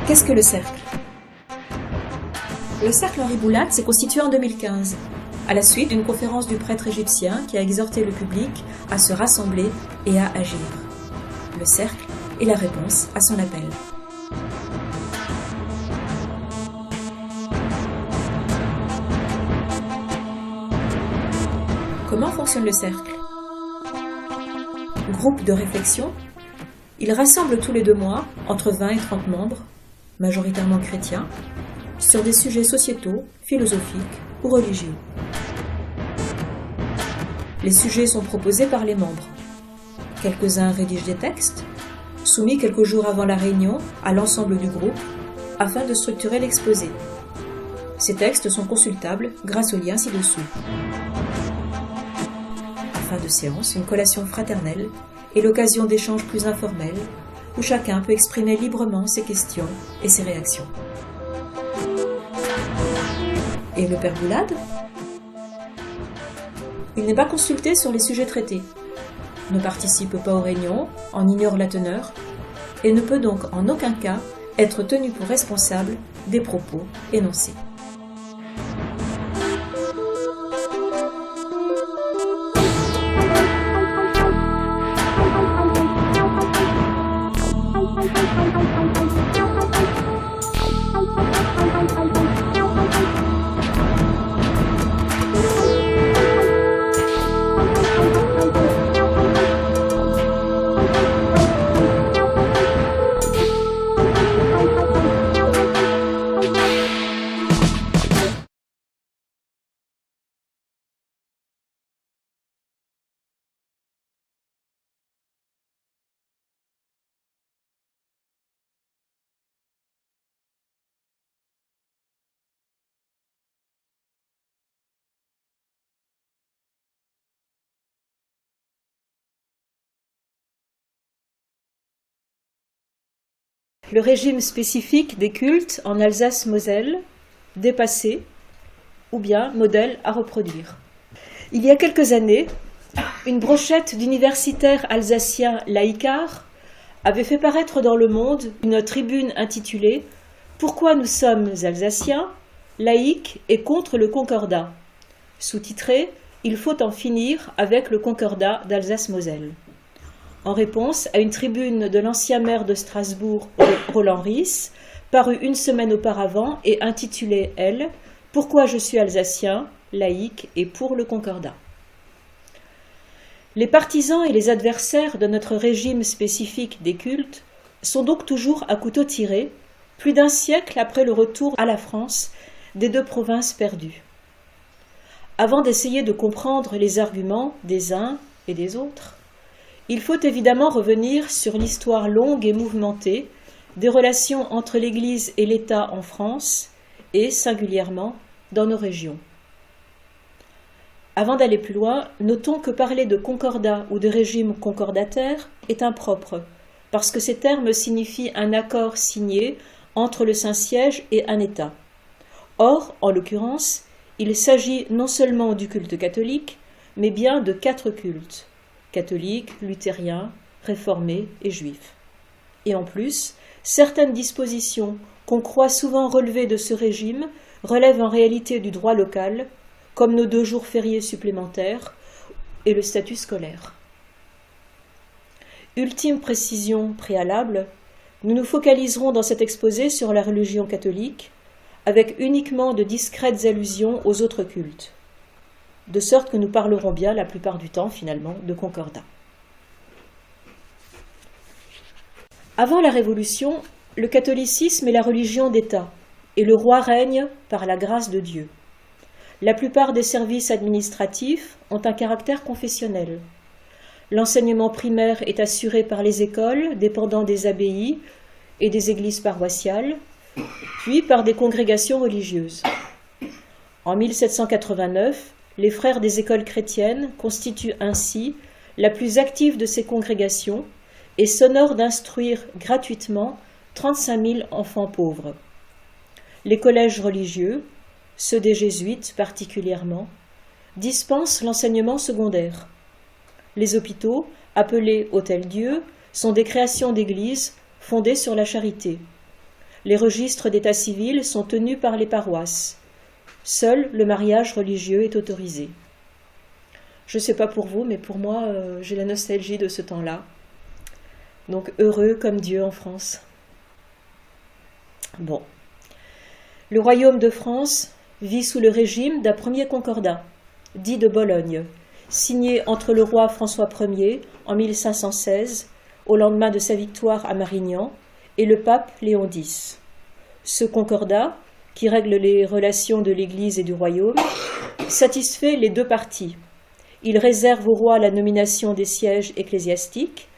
Qu'est-ce que le cercle? Le cercle Henri Boulade s'est constitué en 2015, à la suite d'une conférence du prêtre égyptien qui a exhorté le public à se rassembler et à agir. Le cercle est la réponse à son appel. Comment fonctionne le cercle? Groupe de réflexion. Il rassemble tous les 2 mois entre 20 et 30 membres, majoritairement chrétiens, sur des sujets sociétaux, philosophiques ou religieux. Les sujets sont proposés par les membres. Quelques-uns rédigent des textes, soumis quelques jours avant la réunion à l'ensemble du groupe, afin de structurer l'exposé. Ces textes sont consultables grâce au lien ci-dessous. À fin de séance, une collation fraternelle est l'occasion d'échanges plus informels, où chacun peut exprimer librement ses questions et ses réactions. Et le père Boulade? Il n'est pas consulté sur les sujets traités, ne participe pas aux réunions, en ignore la teneur, et ne peut donc en aucun cas être tenu pour responsable des propos énoncés. Le régime spécifique des cultes en Alsace-Moselle, dépassé, ou bien modèle à reproduire. Il y a quelques années, une brochette d'universitaires alsaciens laïcards avait fait paraître dans Le Monde une tribune intitulée « Pourquoi nous sommes alsaciens, laïcs et contre le concordat ?» sous-titré « Il faut en finir avec le concordat d'Alsace-Moselle ». En réponse à une tribune de l'ancien maire de Strasbourg, Roland Ries, parue une semaine auparavant et intitulée, elle, « Pourquoi je suis alsacien, laïque et pour le concordat ». Les partisans et les adversaires de notre régime spécifique des cultes sont donc toujours à couteau tiré, plus d'1 siècle après le retour à la France des 2 provinces perdues. Avant d'essayer de comprendre les arguments des uns et des autres, il faut évidemment revenir sur l'histoire longue et mouvementée des relations entre l'Église et l'État en France et, singulièrement, dans nos régions. Avant d'aller plus loin, notons que parler de concordat ou de régime concordataire est impropre, parce que ces termes signifient un accord signé entre le Saint-Siège et un État. Or, en l'occurrence, il s'agit non seulement du culte catholique, mais bien de 4 cultes. Catholiques, luthériens, réformés et juifs. Et en plus, certaines dispositions qu'on croit souvent relever de ce régime relèvent en réalité du droit local, comme nos 2 jours fériés supplémentaires et le statut scolaire. Ultime précision préalable, nous nous focaliserons dans cet exposé sur la religion catholique, avec uniquement de discrètes allusions aux autres cultes. De sorte que nous parlerons bien la plupart du temps, finalement, de concordat. Avant la Révolution, le catholicisme est la religion d'État, et le roi règne par la grâce de Dieu. La plupart des services administratifs ont un caractère confessionnel. L'enseignement primaire est assuré par les écoles dépendant des abbayes et des églises paroissiales, puis par des congrégations religieuses. En 1789, les frères des écoles chrétiennes constituent ainsi la plus active de ces congrégations et s'honorent d'instruire gratuitement 35 000 enfants pauvres. Les collèges religieux, ceux des jésuites particulièrement, dispensent l'enseignement secondaire. Les hôpitaux, appelés Hôtel-Dieu, sont des créations d'églises fondées sur la charité. les registres d'état civil sont tenus par les paroisses. Seul le mariage religieux est autorisé. Je ne sais pas pour vous, mais pour moi, j'ai la nostalgie de ce temps-là. Donc heureux comme Dieu en France. Bon. Le royaume de France vit sous le régime d'un premier concordat, dit de Bologne, signé entre le roi François Ier en 1516, au lendemain de sa victoire à Marignan, et le pape Léon X. Ce concordat, qui règle les relations de l'Église et du royaume, satisfait les deux parties. Il réserve au roi la nomination des sièges ecclésiastiques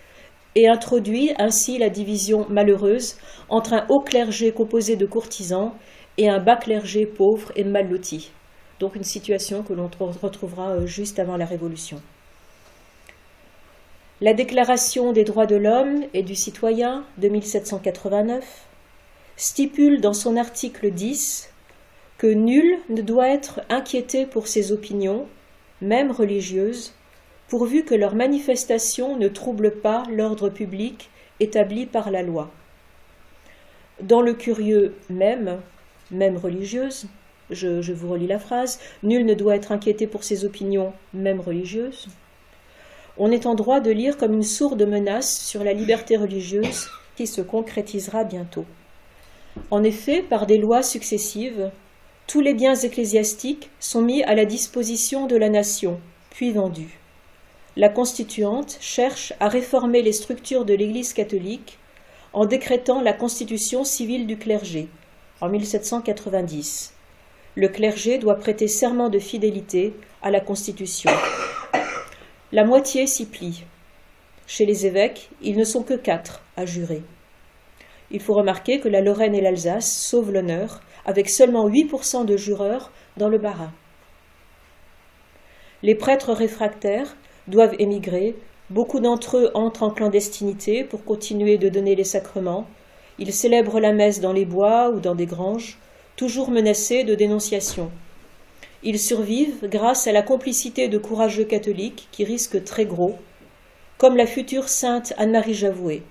et introduit ainsi la division malheureuse entre un haut clergé composé de courtisans et un bas clergé pauvre et mal loti. Donc une situation que l'on retrouvera juste avant la Révolution. La Déclaration des droits de l'homme et du citoyen de 1789 stipule dans son article 10 que nul ne doit être inquiété pour ses opinions, même religieuses, pourvu que leurs manifestations ne troublent pas l'ordre public établi par la loi. Dans le curieux même religieuse, je vous relis la phrase, nul ne doit être inquiété pour ses opinions, même religieuses, on est en droit de lire comme une sourde menace sur la liberté religieuse qui se concrétisera bientôt. En effet, par des lois successives, tous les biens ecclésiastiques sont mis à la disposition de la nation, puis vendus. La Constituante cherche à réformer les structures de l'Église catholique en décrétant la constitution civile du clergé, en 1790. Le clergé doit prêter serment de fidélité à la Constitution. La moitié s'y plie. Chez les évêques, ils ne sont que 4 à jurer. Il faut remarquer que la Lorraine et l'Alsace sauvent l'honneur, avec seulement 8% de jureurs dans le Bas-Rhin. Les prêtres réfractaires doivent émigrer, beaucoup d'entre eux entrent en clandestinité pour continuer de donner les sacrements, ils célèbrent la messe dans les bois ou dans des granges, toujours menacés de dénonciation. Ils survivent grâce à la complicité de courageux catholiques qui risquent très gros, comme la future sainte Anne-Marie Javoué.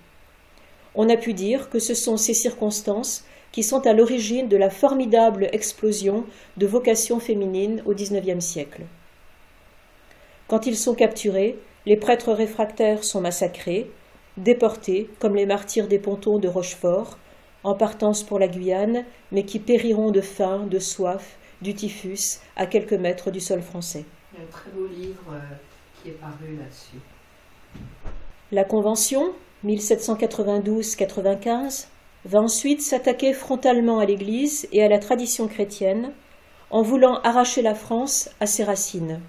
On a pu dire que ce sont ces circonstances qui sont à l'origine de la formidable explosion de vocations féminines au XIXe siècle. Quand ils sont capturés, les prêtres réfractaires sont massacrés, déportés comme les martyrs des pontons de Rochefort, en partance pour la Guyane, mais qui périront de faim, de soif, du typhus, à quelques mètres du sol français. Il y a un très beau livre qui est paru là-dessus. La Convention, 1792-95, va ensuite s'attaquer frontalement à l'Église et à la tradition chrétienne, en voulant arracher la France à ses racines.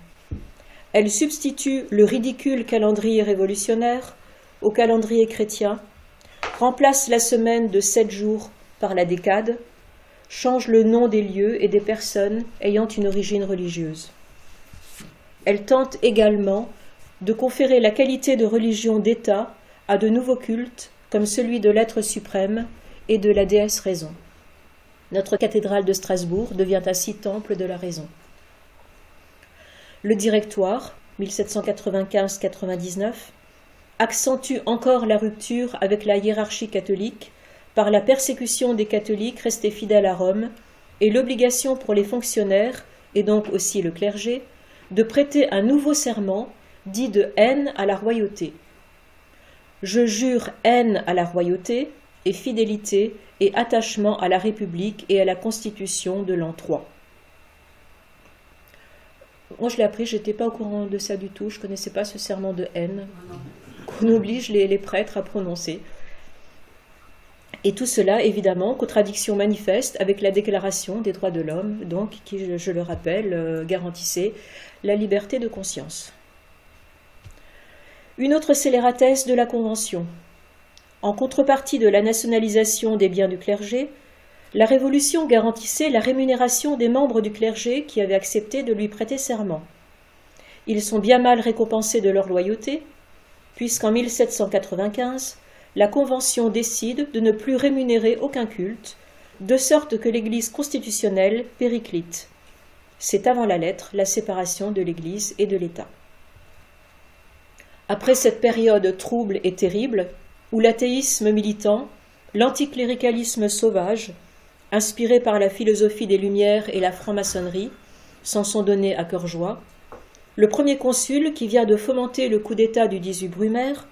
Elle substitue le ridicule calendrier révolutionnaire au calendrier chrétien, remplace la semaine de 7 jours par la décade, change le nom des lieux et des personnes ayant une origine religieuse. Elle tente également de conférer la qualité de religion d'État à de nouveaux cultes comme celui de l'être suprême et de la déesse raison. Notre cathédrale de Strasbourg devient ainsi temple de la raison. Le Directoire, 1795-99, accentue encore la rupture avec la hiérarchie catholique par la persécution des catholiques restés fidèles à Rome et l'obligation pour les fonctionnaires, et donc aussi le clergé, de prêter un nouveau serment dit de haine à la royauté. Je jure haine à la royauté et fidélité et attachement à la République et à la Constitution de l'an 3. Moi, je l'ai appris, je n'étais pas au courant de ça du tout, je ne connaissais pas ce serment de haine qu'on oblige les prêtres à prononcer. Et tout cela, évidemment, contradiction manifeste avec la Déclaration des droits de l'homme, donc, qui, je le rappelle, garantissait la liberté de conscience. Une autre scélératesse de la Convention. En contrepartie de la nationalisation des biens du clergé, la Révolution garantissait la rémunération des membres du clergé qui avaient accepté de lui prêter serment. Ils sont bien mal récompensés de leur loyauté, puisqu'en 1795, la Convention décide de ne plus rémunérer aucun culte, de sorte que l'Église constitutionnelle périclite. C'est avant la lettre la séparation de l'Église et de l'État. Après cette période trouble et terrible, où l'athéisme militant L'anticléricalisme sauvage, inspiré par la philosophie des Lumières et la franc-maçonnerie, s'en sont donnés à cœur joie. Le premier consul, qui vient de fomenter le coup d'État du 18 Brumaire,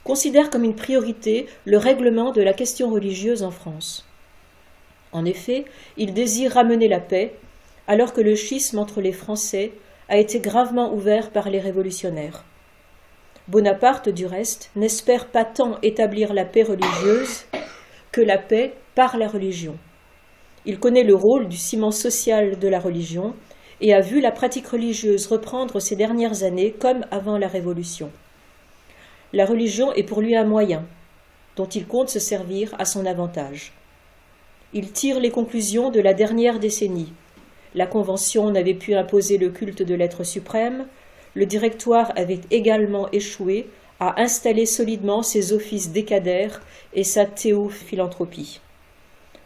considère comme une priorité le règlement de la question religieuse en France. En effet, il désire ramener la paix, alors que le schisme entre les Français a été gravement ouvert par les révolutionnaires. Bonaparte, du reste, n'espère pas tant établir la paix religieuse que la paix par la religion. Il connaît le rôle du ciment social de la religion et a vu la pratique religieuse reprendre ces dernières années comme avant la Révolution. La religion est pour lui un moyen, dont il compte se servir à son avantage. Il tire les conclusions de la dernière décennie. La Convention n'avait pu imposer le culte de l'être suprême, le Directoire avait également échoué à installer solidement ses offices décadaires et sa théophilanthropie.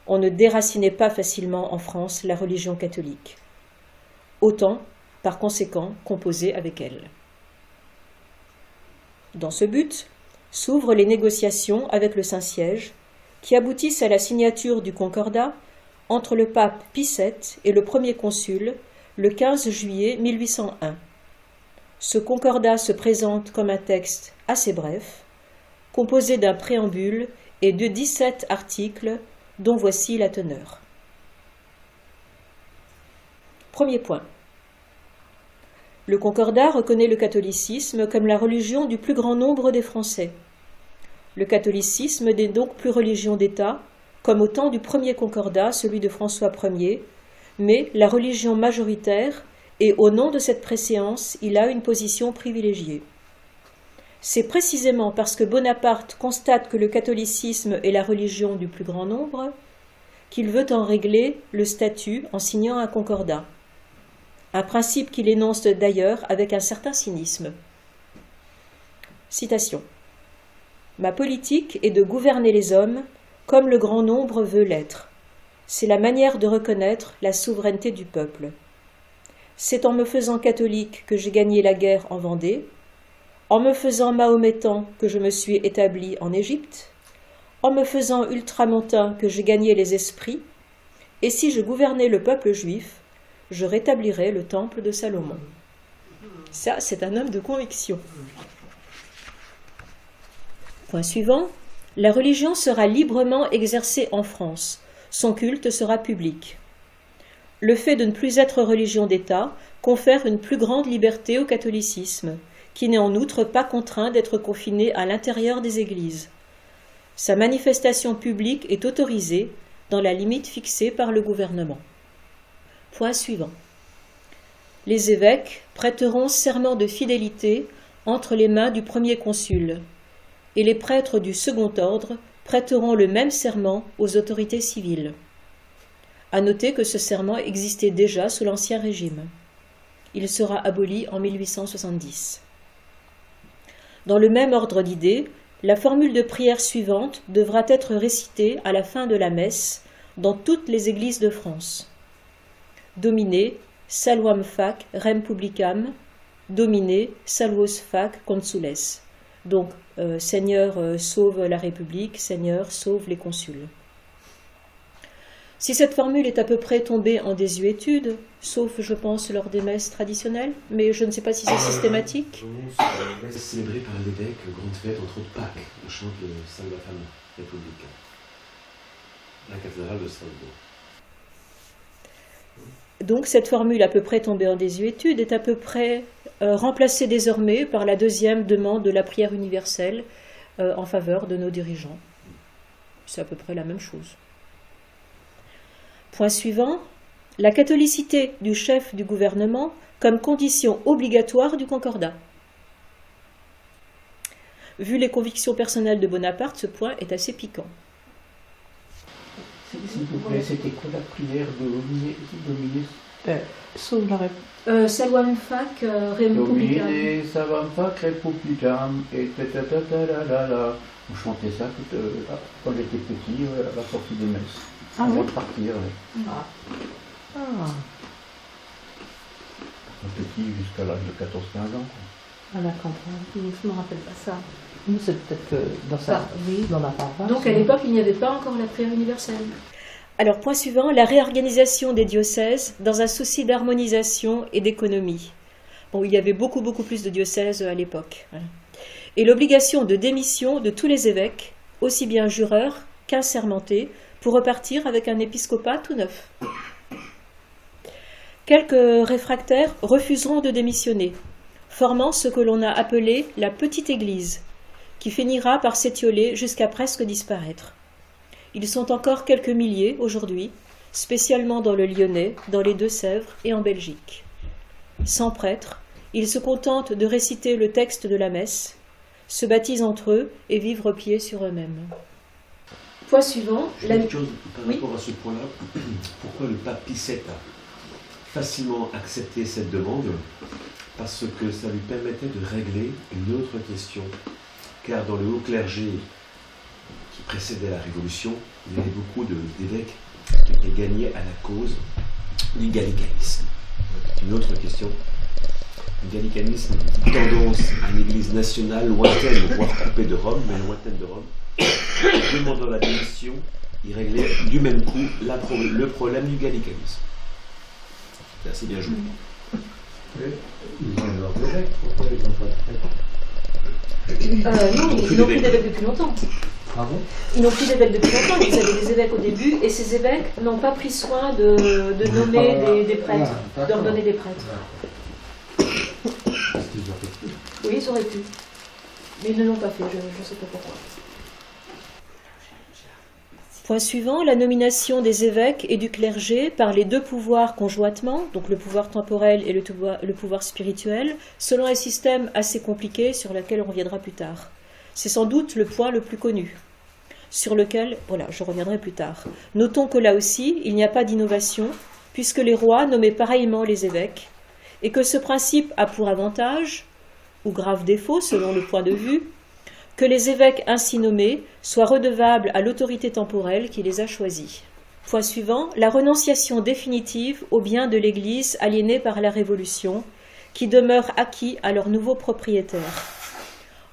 On ne déracinait pas facilement en France la religion catholique. Autant, par conséquent, composer avec elle. Dans ce but, s'ouvrent les négociations avec le Saint-Siège, qui aboutissent à la signature du Concordat entre le pape Pie VII et le premier consul, le 15 juillet 1801. Ce Concordat se présente comme un texte assez bref, composé d'un préambule et de 17 articles, dont voici la teneur. Premier point. Le Concordat reconnaît le catholicisme comme la religion du plus grand nombre des Français. Le catholicisme n'est donc plus religion d'État, comme au temps du premier Concordat, celui de François Ier, mais la religion majoritaire, et au nom de cette préséance, il a une position privilégiée. C'est précisément parce que Bonaparte constate que le catholicisme est la religion du plus grand nombre qu'il veut en régler le statut en signant un concordat. Un principe qu'il énonce d'ailleurs avec un certain cynisme. Citation. « Ma politique est de gouverner les hommes comme le grand nombre veut l'être. C'est la manière de reconnaître la souveraineté du peuple. C'est en me faisant catholique que j'ai gagné la guerre en Vendée, en me faisant mahométan que je me suis établi en Égypte, en me faisant ultramontain que j'ai gagné les esprits, et si je gouvernais le peuple juif, je rétablirais le temple de Salomon. » Ça, c'est un homme de conviction. Point suivant, la religion sera librement exercée en France, son culte sera public. Le fait de ne plus être religion d'État confère une plus grande liberté au catholicisme, qui n'est en outre pas contraint d'être confiné à l'intérieur des églises. Sa manifestation publique est autorisée dans la limite fixée par le gouvernement. Point suivant. Les évêques prêteront serment de fidélité entre les mains du premier consul, et les prêtres du second ordre prêteront le même serment aux autorités civiles. À noter que ce serment existait déjà sous l'Ancien Régime. Il sera aboli en 1870. Dans le même ordre d'idées, la formule de prière suivante devra être récitée à la fin de la messe dans toutes les églises de France. Domine, salvam fac rem publicam, Domine, salvos fac consules. Donc, Seigneur, sauve la République, Seigneur, sauve les consuls. Si cette formule est à peu près tombée en désuétude, sauf, je pense, lors des messes traditionnelles, mais je ne sais pas si c'est systématique. C'est célébré par l'évêque, grande fête, entre autres Pâques. On chante le Salvatam Republica, la cathédrale de Strasbourg. Donc cette formule à peu près tombée en désuétude est à peu près remplacée désormais par la deuxième demande de la prière universelle en faveur de nos dirigeants. C'est à peu près la même chose. Point suivant, la catholicité du chef du gouvernement comme condition obligatoire du concordat. Vu les convictions personnelles de Bonaparte, ce point est assez piquant. S'il vous plaît, c'était quoi la prière de Domine Sauve la République. Salvam fac rem publicam. Domine, salvam fac rem publicam, et ta. On chantait ça quand j'étais petit, à la sortie des messes. Ah bon? Partir, ouais. Ah. Petit jusqu'à l'âge de 14-15 ans. À la campagne, je ne me rappelle pas ça. Nous, c'est peut-être que dans ma paroisse. Donc à l'époque, il n'y avait pas encore la prière universelle. Alors, point suivant, la réorganisation des diocèses dans un souci d'harmonisation et d'économie. Bon, il y avait beaucoup plus de diocèses à l'époque. Voilà. Et l'obligation de démission de tous les évêques, aussi bien jureurs qu'assermentés, pour repartir avec un épiscopat tout neuf. Quelques réfractaires refuseront de démissionner, formant ce que l'on a appelé la petite église, qui finira par s'étioler jusqu'à presque disparaître. Ils sont encore quelques milliers aujourd'hui, spécialement dans le Lyonnais, dans les Deux-Sèvres et en Belgique. Sans prêtre, ils se contentent de réciter le texte de la messe, se baptisent entre eux et vivent repliés sur eux-mêmes. Point suivant. Une chose par rapport à ce point-là, pourquoi le pape Pie VII a facilement accepté cette demande? Parce que ça lui permettait de régler une autre question. Car dans le haut clergé qui précédait la Révolution, il y avait beaucoup d'évêques qui étaient gagnés à la cause du gallicanisme. Une autre question. Le gallicanisme, tendance à une église nationale lointaine, voire coupée de Rome, mais lointaine de Rome. Demandant la démission, il réglait du même coup le problème du gallicanisme. C'est assez bien joué. Ils ont leurs évêques, pourquoi ils n'ont pas de prêtre? Non, ils n'ont plus d'évêques depuis longtemps. Ah bon? Ils n'ont plus d'évêques depuis longtemps, ils avaient des évêques au début, et ces évêques n'ont pas pris soin de nommer des prêtres, de leur donner des prêtres. Oui, ils auraient pu. Mais ils ne l'ont pas fait, je ne sais pas pourquoi. Point suivant, la nomination des évêques et du clergé par les deux pouvoirs conjointement, donc le pouvoir temporel et le pouvoir spirituel, selon un système assez compliqué sur lequel on reviendra plus tard. C'est sans doute le point le plus connu, sur lequel, voilà, je reviendrai plus tard. Notons que là aussi, il n'y a pas d'innovation, puisque les rois nommaient pareillement les évêques, et que ce principe a pour avantage, ou grave défaut selon le point de vue, que les évêques ainsi nommés soient redevables à l'autorité temporelle qui les a choisis. Point suivant, la renonciation définitive aux biens de l'Église aliénés par la Révolution, qui demeurent acquis à leurs nouveaux propriétaires.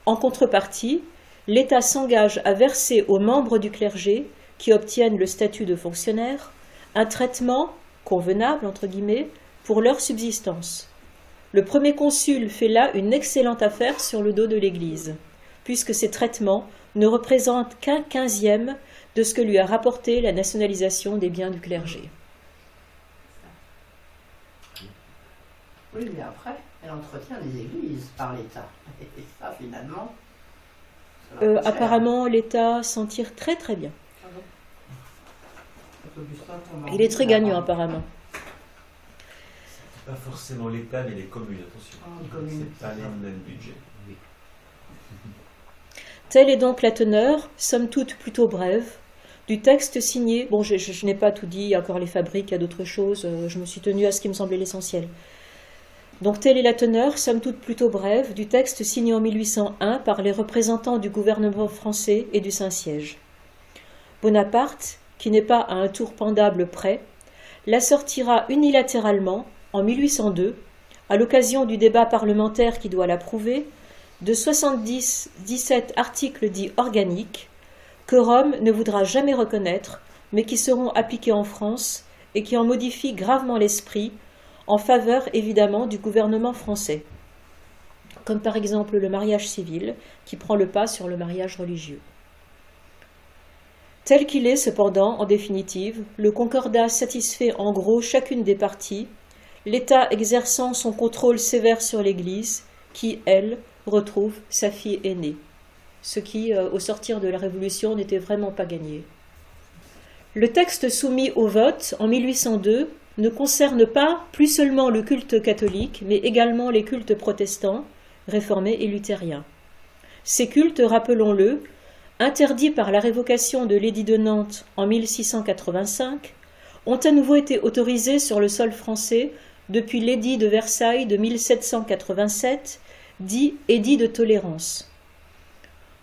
En contrepartie, l'État s'engage à verser aux membres du clergé, qui obtiennent le statut de fonctionnaire, un traitement convenable, entre guillemets, pour leur subsistance. Le premier consul fait là une excellente affaire sur le dos de l'Église, puisque ces traitements ne représentent qu'un 15e de ce que lui a rapporté la nationalisation des biens du clergé. Oui, mais après, elle entretient les églises par l'État. Et ça, finalement, ça leur coûte cher. Apparemment, l'État s'en tire très très bien. Ah bon. Il est très gagnant, apparemment. Pas forcément l'État, mais les communes, attention. Les communes, c'est pas c'est les ça. mêmes budgets. Telle est donc la teneur, somme toute plutôt brève, du texte signé. Bon, je n'ai pas tout dit, il y a encore les fabriques, il y a d'autres choses, je me suis tenue à ce qui me semblait l'essentiel. Donc telle est la teneur, somme toute plutôt brève, du texte signé en 1801 par les représentants du gouvernement français et du Saint-Siège. Bonaparte, qui n'est pas à un tour pendable près, l'assortira unilatéralement, en 1802, à l'occasion du débat parlementaire qui doit l'approuver, de 17 articles dits organiques, que Rome ne voudra jamais reconnaître, mais qui seront appliqués en France et qui en modifient gravement l'esprit, en faveur évidemment du gouvernement français, comme par exemple le mariage civil, qui prend le pas sur le mariage religieux. Tel qu'il est cependant, en définitive, le concordat satisfait en gros chacune des parties, l'État exerçant son contrôle sévère sur l'Église, qui, elle, retrouve sa fille aînée, ce qui, au sortir de la Révolution, n'était vraiment pas gagné. Le texte soumis au vote en 1802 ne concerne pas plus seulement le culte catholique, mais également les cultes protestants, réformés et luthériens. Ces cultes, rappelons-le, interdits par la révocation de l'édit de Nantes en 1685, ont à nouveau été autorisés sur le sol français depuis l'édit de Versailles de 1787, dit édit de tolérance.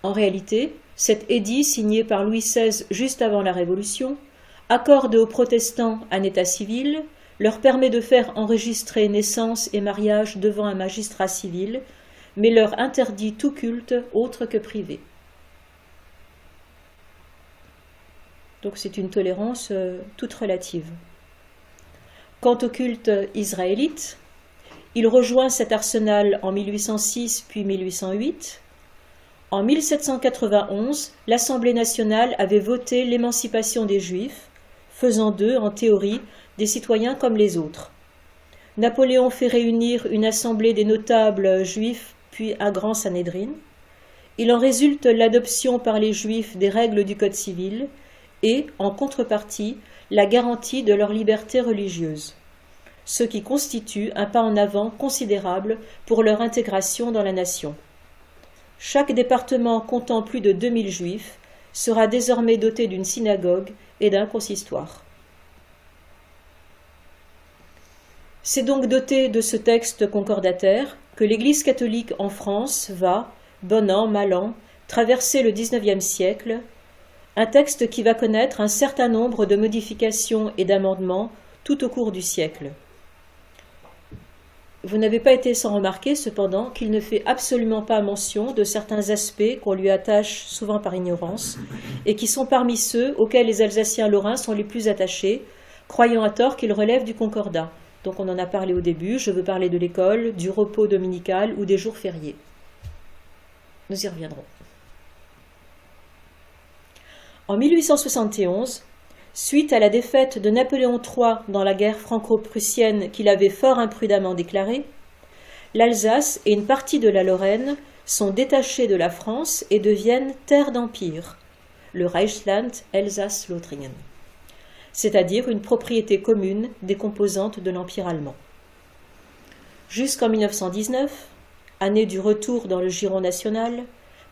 En réalité, cet édit, signé par Louis XVI juste avant la Révolution, accorde aux protestants un état civil, leur permet de faire enregistrer naissance et mariage devant un magistrat civil, mais leur interdit tout culte autre que privé. Donc c'est une tolérance toute relative. Quant au culte israélite, il rejoint cet arsenal en 1806 puis 1808. En 1791, l'Assemblée nationale avait voté l'émancipation des Juifs, faisant d'eux, en théorie, des citoyens comme les autres. Napoléon fait réunir une assemblée des notables juifs puis un grand Sanhédrin. Il en résulte l'adoption par les Juifs des règles du Code civil et, en contrepartie, la garantie de leur liberté religieuse, ce qui constitue un pas en avant considérable pour leur intégration dans la nation. Chaque département comptant plus de 2000 Juifs sera désormais doté d'une synagogue et d'un consistoire. C'est donc doté de ce texte concordataire que l'Église catholique en France va, bon an, mal an, traverser le XIXe siècle, un texte qui va connaître un certain nombre de modifications et d'amendements tout au cours du siècle. Vous n'avez pas été sans remarquer, cependant, qu'il ne fait absolument pas mention de certains aspects qu'on lui attache souvent par ignorance et qui sont parmi ceux auxquels les Alsaciens lorrains sont les plus attachés, croyant à tort qu'ils relèvent du concordat. Donc on en a parlé au début, je veux parler de l'école, du repos dominical ou des jours fériés. Nous y reviendrons. En 1871, suite à la défaite de Napoléon III dans la guerre franco-prussienne qu'il avait fort imprudemment déclarée, l'Alsace et une partie de la Lorraine sont détachés de la France et deviennent terre d'empire, le Reichsland Elsass-Lothringen, c'est-à-dire une propriété commune des composantes de l'Empire allemand. Jusqu'en 1919, année du retour dans le giron national,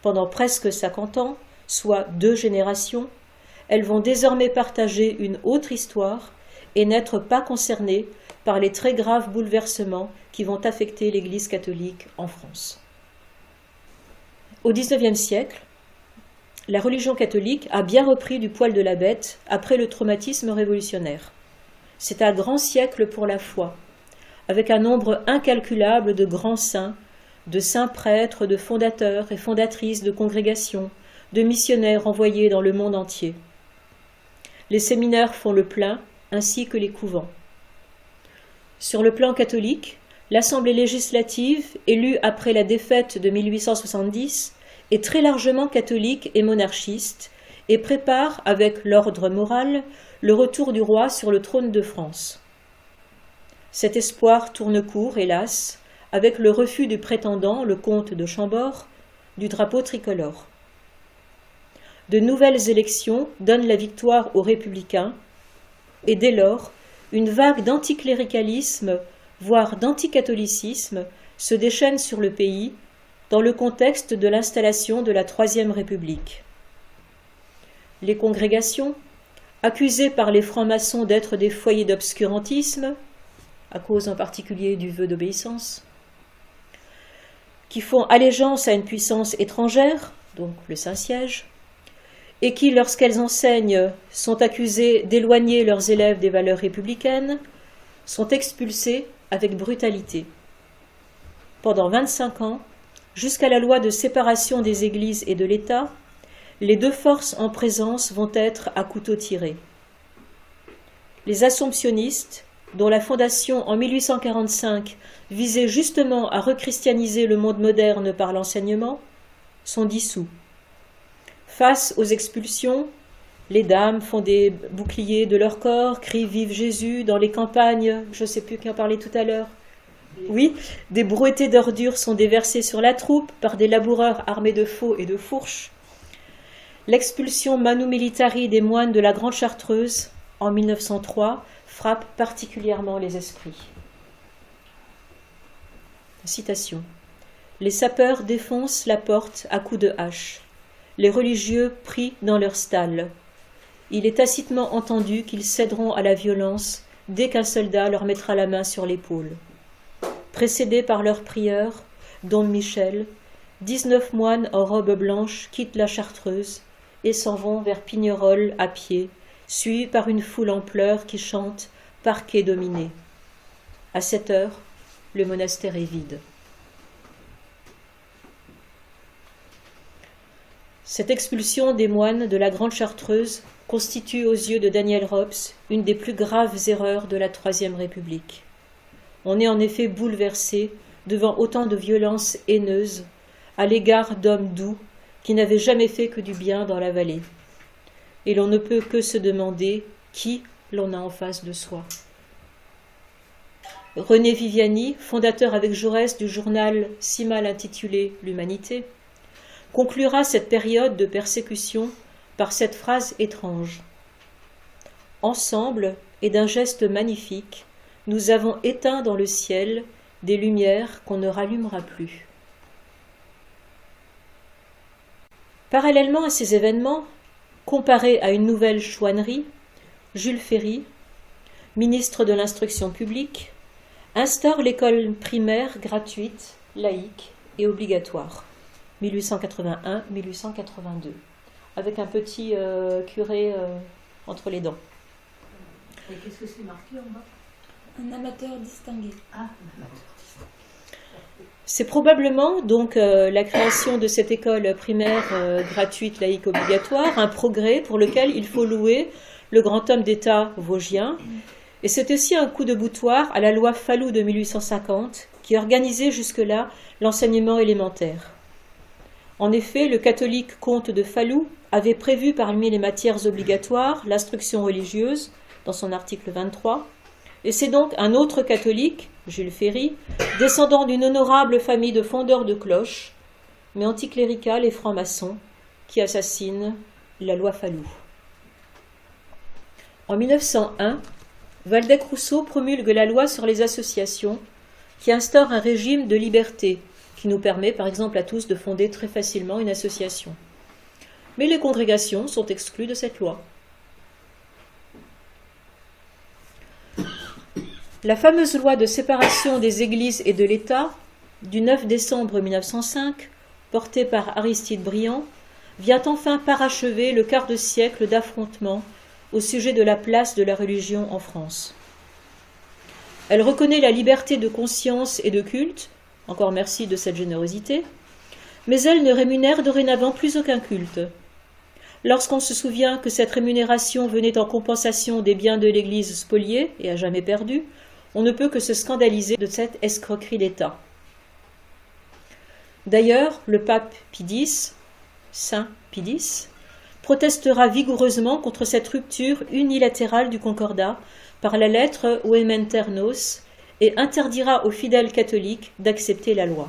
pendant presque 50 ans, soit 2 générations, elles vont désormais partager une autre histoire et n'être pas concernées par les très graves bouleversements qui vont affecter l'Église catholique en France. Au XIXe siècle, la religion catholique a bien repris du poil de la bête après le traumatisme révolutionnaire. C'est un grand siècle pour la foi, avec un nombre incalculable de grands saints, de saints prêtres, de fondateurs et fondatrices de congrégations, de missionnaires envoyés dans le monde entier. Les séminaires font le plein, ainsi que les couvents. Sur le plan catholique, l'Assemblée législative, élue après la défaite de 1870, est très largement catholique et monarchiste et prépare, avec l'ordre moral, le retour du roi sur le trône de France. Cet espoir tourne court, hélas, avec le refus du prétendant, le comte de Chambord, du drapeau tricolore. De nouvelles élections donnent la victoire aux républicains et dès lors, une vague d'anticléricalisme, voire d'anticatholicisme, se déchaîne sur le pays dans le contexte de l'installation de la Troisième République. Les congrégations, accusées par les francs-maçons d'être des foyers d'obscurantisme, à cause en particulier du vœu d'obéissance, qui font allégeance à une puissance étrangère, donc le Saint-Siège, et qui, lorsqu'elles enseignent, sont accusées d'éloigner leurs élèves des valeurs républicaines, sont expulsées avec brutalité. Pendant 25 ans, jusqu'à la loi de séparation des églises et de l'État, les deux forces en présence vont être à couteau tiré. Les assomptionnistes, dont la fondation en 1845 visait justement à rechristianiser le monde moderne par l'enseignement, sont dissous. Face aux expulsions, les dames font des boucliers de leur corps, crient « Vive Jésus » dans les campagnes, je ne sais plus qui en parlait tout à l'heure. Oui, des brouettés d'ordures sont déversés sur la troupe par des laboureurs armés de faux et de fourches. L'expulsion manu militari des moines de la Grande Chartreuse, en 1903, frappe particulièrement les esprits. Citation. Les sapeurs défoncent la porte à coups de hache. Les religieux prient dans leur stalles. Il est tacitement entendu qu'ils céderont à la violence dès qu'un soldat leur mettra la main sur l'épaule. Précédés par leur prieur, Don Michel, 19 moines en robe blanche quittent la Chartreuse et s'en vont vers Pignerol à pied, suivis par une foule en pleurs qui chante « Parquet dominé ». À 7 heures, le monastère est vide. Cette expulsion des moines de la Grande Chartreuse constitue aux yeux de Daniel Rops une des plus graves erreurs de la Troisième République. On est en effet bouleversé devant autant de violences haineuses à l'égard d'hommes doux qui n'avaient jamais fait que du bien dans la vallée. Et l'on ne peut que se demander qui l'on a en face de soi. René Viviani, fondateur avec Jaurès du journal si mal intitulé L'Humanité, conclura cette période de persécution par cette phrase étrange. « Ensemble, et d'un geste magnifique, nous avons éteint dans le ciel des lumières qu'on ne rallumera plus. » Parallèlement à ces événements, comparé à une nouvelle chouannerie, Jules Ferry, ministre de l'Instruction publique, instaure l'école primaire gratuite, laïque et obligatoire, 1881-1882, avec un petit curé entre les dents. Et qu'est-ce que c'est marqué en bas? Un amateur distingué. Ah, un amateur distingué. C'est probablement donc la création de cette école primaire gratuite, laïque, obligatoire, un progrès pour lequel il faut louer le grand homme d'État vosgien. Et c'est aussi un coup de boutoir à la loi Fallou de 1850 qui organisait jusque-là l'enseignement élémentaire. En effet, le catholique comte de Fallou avait prévu parmi les matières obligatoires l'instruction religieuse dans son article 23, et c'est donc un autre catholique, Jules Ferry, descendant d'une honorable famille de fondeurs de cloches, mais anticlérical et franc-maçon, qui assassine la loi Fallou. En 1901, Waldeck-Rousseau promulgue la loi sur les associations qui instaure un régime de liberté qui nous permet par exemple à tous de fonder très facilement une association. Mais les congrégations sont exclues de cette loi. La fameuse loi de séparation des églises et de l'État du 9 décembre 1905, portée par Aristide Briand, vient enfin parachever le quart de siècle d'affrontements au sujet de la place de la religion en France. Elle reconnaît la liberté de conscience et de culte, encore merci de cette générosité, mais elle ne rémunère dorénavant plus aucun culte. Lorsqu'on se souvient que cette rémunération venait en compensation des biens de l'Église spoliés et à jamais perdus, on ne peut que se scandaliser de cette escroquerie d'État. D'ailleurs, le pape Pie X, Saint Pie X, protestera vigoureusement contre cette rupture unilatérale du Concordat par la lettre Vehementer Nos et interdira aux fidèles catholiques d'accepter la loi.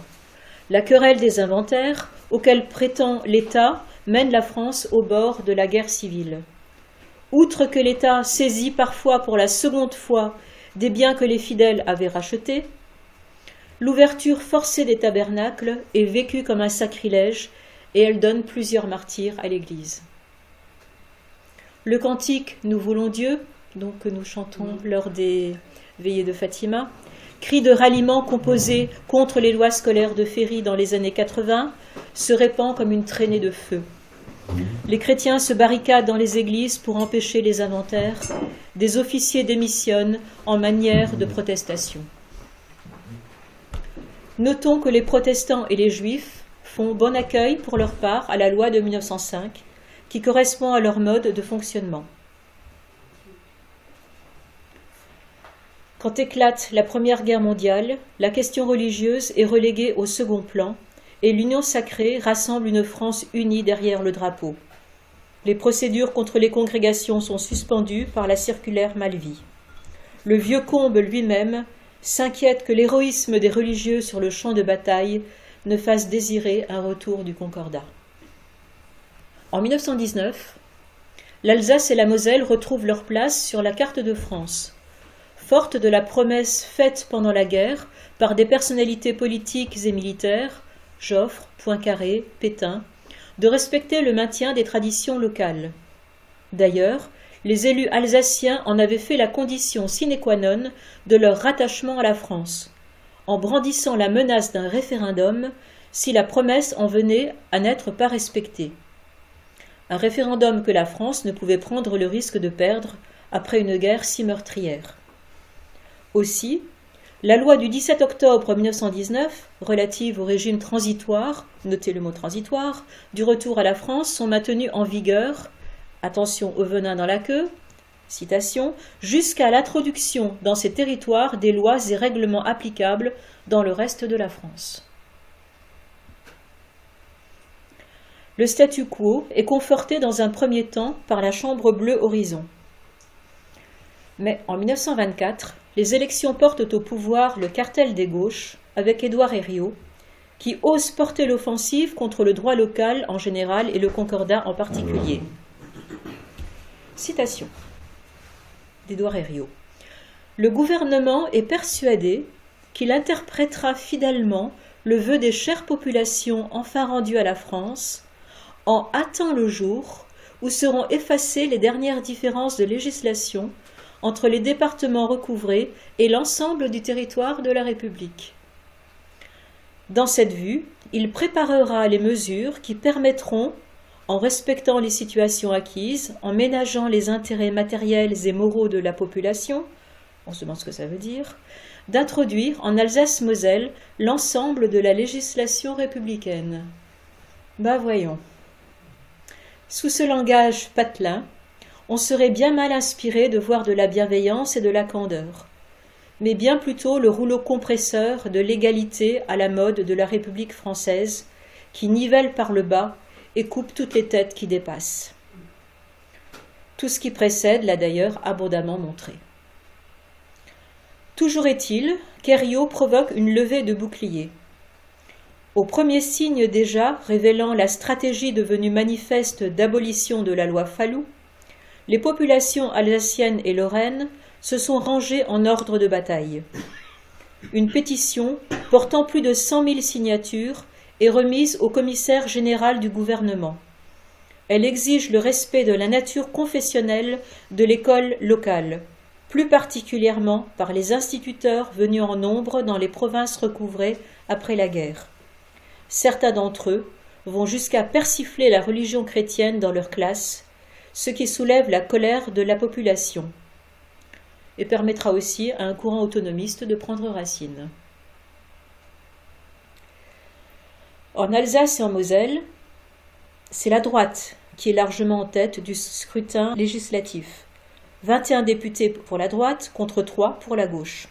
La querelle des inventaires, auquel prétend l'État, mène la France au bord de la guerre civile. Outre que l'État saisit parfois pour la seconde fois des biens que les fidèles avaient rachetés, l'ouverture forcée des tabernacles est vécue comme un sacrilège et elle donne plusieurs martyrs à l'Église. Le cantique « Nous voulons Dieu », donc que nous chantons lors des veillées de Fatima, cri de ralliement composé contre les lois scolaires de Ferry dans les années 80, se répand comme une traînée de feu. Les chrétiens se barricadent dans les églises pour empêcher les inventaires. Des officiers démissionnent en manière de protestation. Notons que les protestants et les juifs font bon accueil pour leur part à la loi de 1905, qui correspond à leur mode de fonctionnement. Quand éclate la Première Guerre mondiale, la question religieuse est reléguée au second plan et l'Union sacrée rassemble une France unie derrière le drapeau. Les procédures contre les congrégations sont suspendues par la circulaire Malvy. Le vieux Combe lui-même s'inquiète que l'héroïsme des religieux sur le champ de bataille ne fasse désirer un retour du Concordat. En 1919, l'Alsace et la Moselle retrouvent leur place sur la carte de France. Forte de la promesse faite pendant la guerre par des personnalités politiques et militaires, Joffre, Poincaré, Pétain, de respecter le maintien des traditions locales. D'ailleurs, les élus alsaciens en avaient fait la condition sine qua non de leur rattachement à la France, en brandissant la menace d'un référendum si la promesse en venait à n'être pas respectée. Un référendum que la France ne pouvait prendre le risque de perdre après une guerre si meurtrière. Aussi, La loi du 17 octobre 1919, relative au régime transitoire, notez le mot transitoire, du retour à la France sont maintenues en vigueur, attention au venin dans la queue, citation, jusqu'à l'introduction dans ces territoires des lois et règlements applicables dans le reste de la France. Le statu quo est conforté dans un premier temps par la Chambre bleue Horizon. Mais en 1924, les élections portent au pouvoir le cartel des gauches, avec Édouard Herriot, qui ose porter l'offensive contre le droit local en général et le concordat en particulier. Citation d'Édouard Herriot. Le gouvernement est persuadé qu'il interprétera fidèlement le vœu des chères populations enfin rendues à la France en hâtant le jour où seront effacées les dernières différences de législation entre les départements recouvrés et l'ensemble du territoire de la République. Dans cette vue, il préparera les mesures qui permettront, en respectant les situations acquises, en ménageant les intérêts matériels et moraux de la population, on se demande ce que ça veut dire, d'introduire en Alsace-Moselle l'ensemble de la législation républicaine. Voyons. Sous ce langage patelin, on serait bien mal inspiré de voir de la bienveillance et de la candeur, mais bien plutôt le rouleau compresseur de l'égalité à la mode de la République française, qui nivelle par le bas et coupe toutes les têtes qui dépassent. Tout ce qui précède l'a d'ailleurs abondamment montré. Toujours est-il qu'Herriot provoque une levée de bouclier. Au premier signe déjà révélant la stratégie devenue manifeste d'abolition de la loi Fallou, les populations alsaciennes et lorraines se sont rangées en ordre de bataille. Une pétition portant plus de 100 000 signatures est remise au commissaire général du gouvernement. Elle exige le respect de la nature confessionnelle de l'école locale, plus particulièrement par les instituteurs venus en nombre dans les provinces recouvrées après la guerre. Certains d'entre eux vont jusqu'à persifler la religion chrétienne dans leur classe, ce qui soulève la colère de la population et permettra aussi à un courant autonomiste de prendre racine. En Alsace et en Moselle, c'est la droite qui est largement en tête du scrutin législatif. 21 députés pour la droite contre 3 pour la gauche.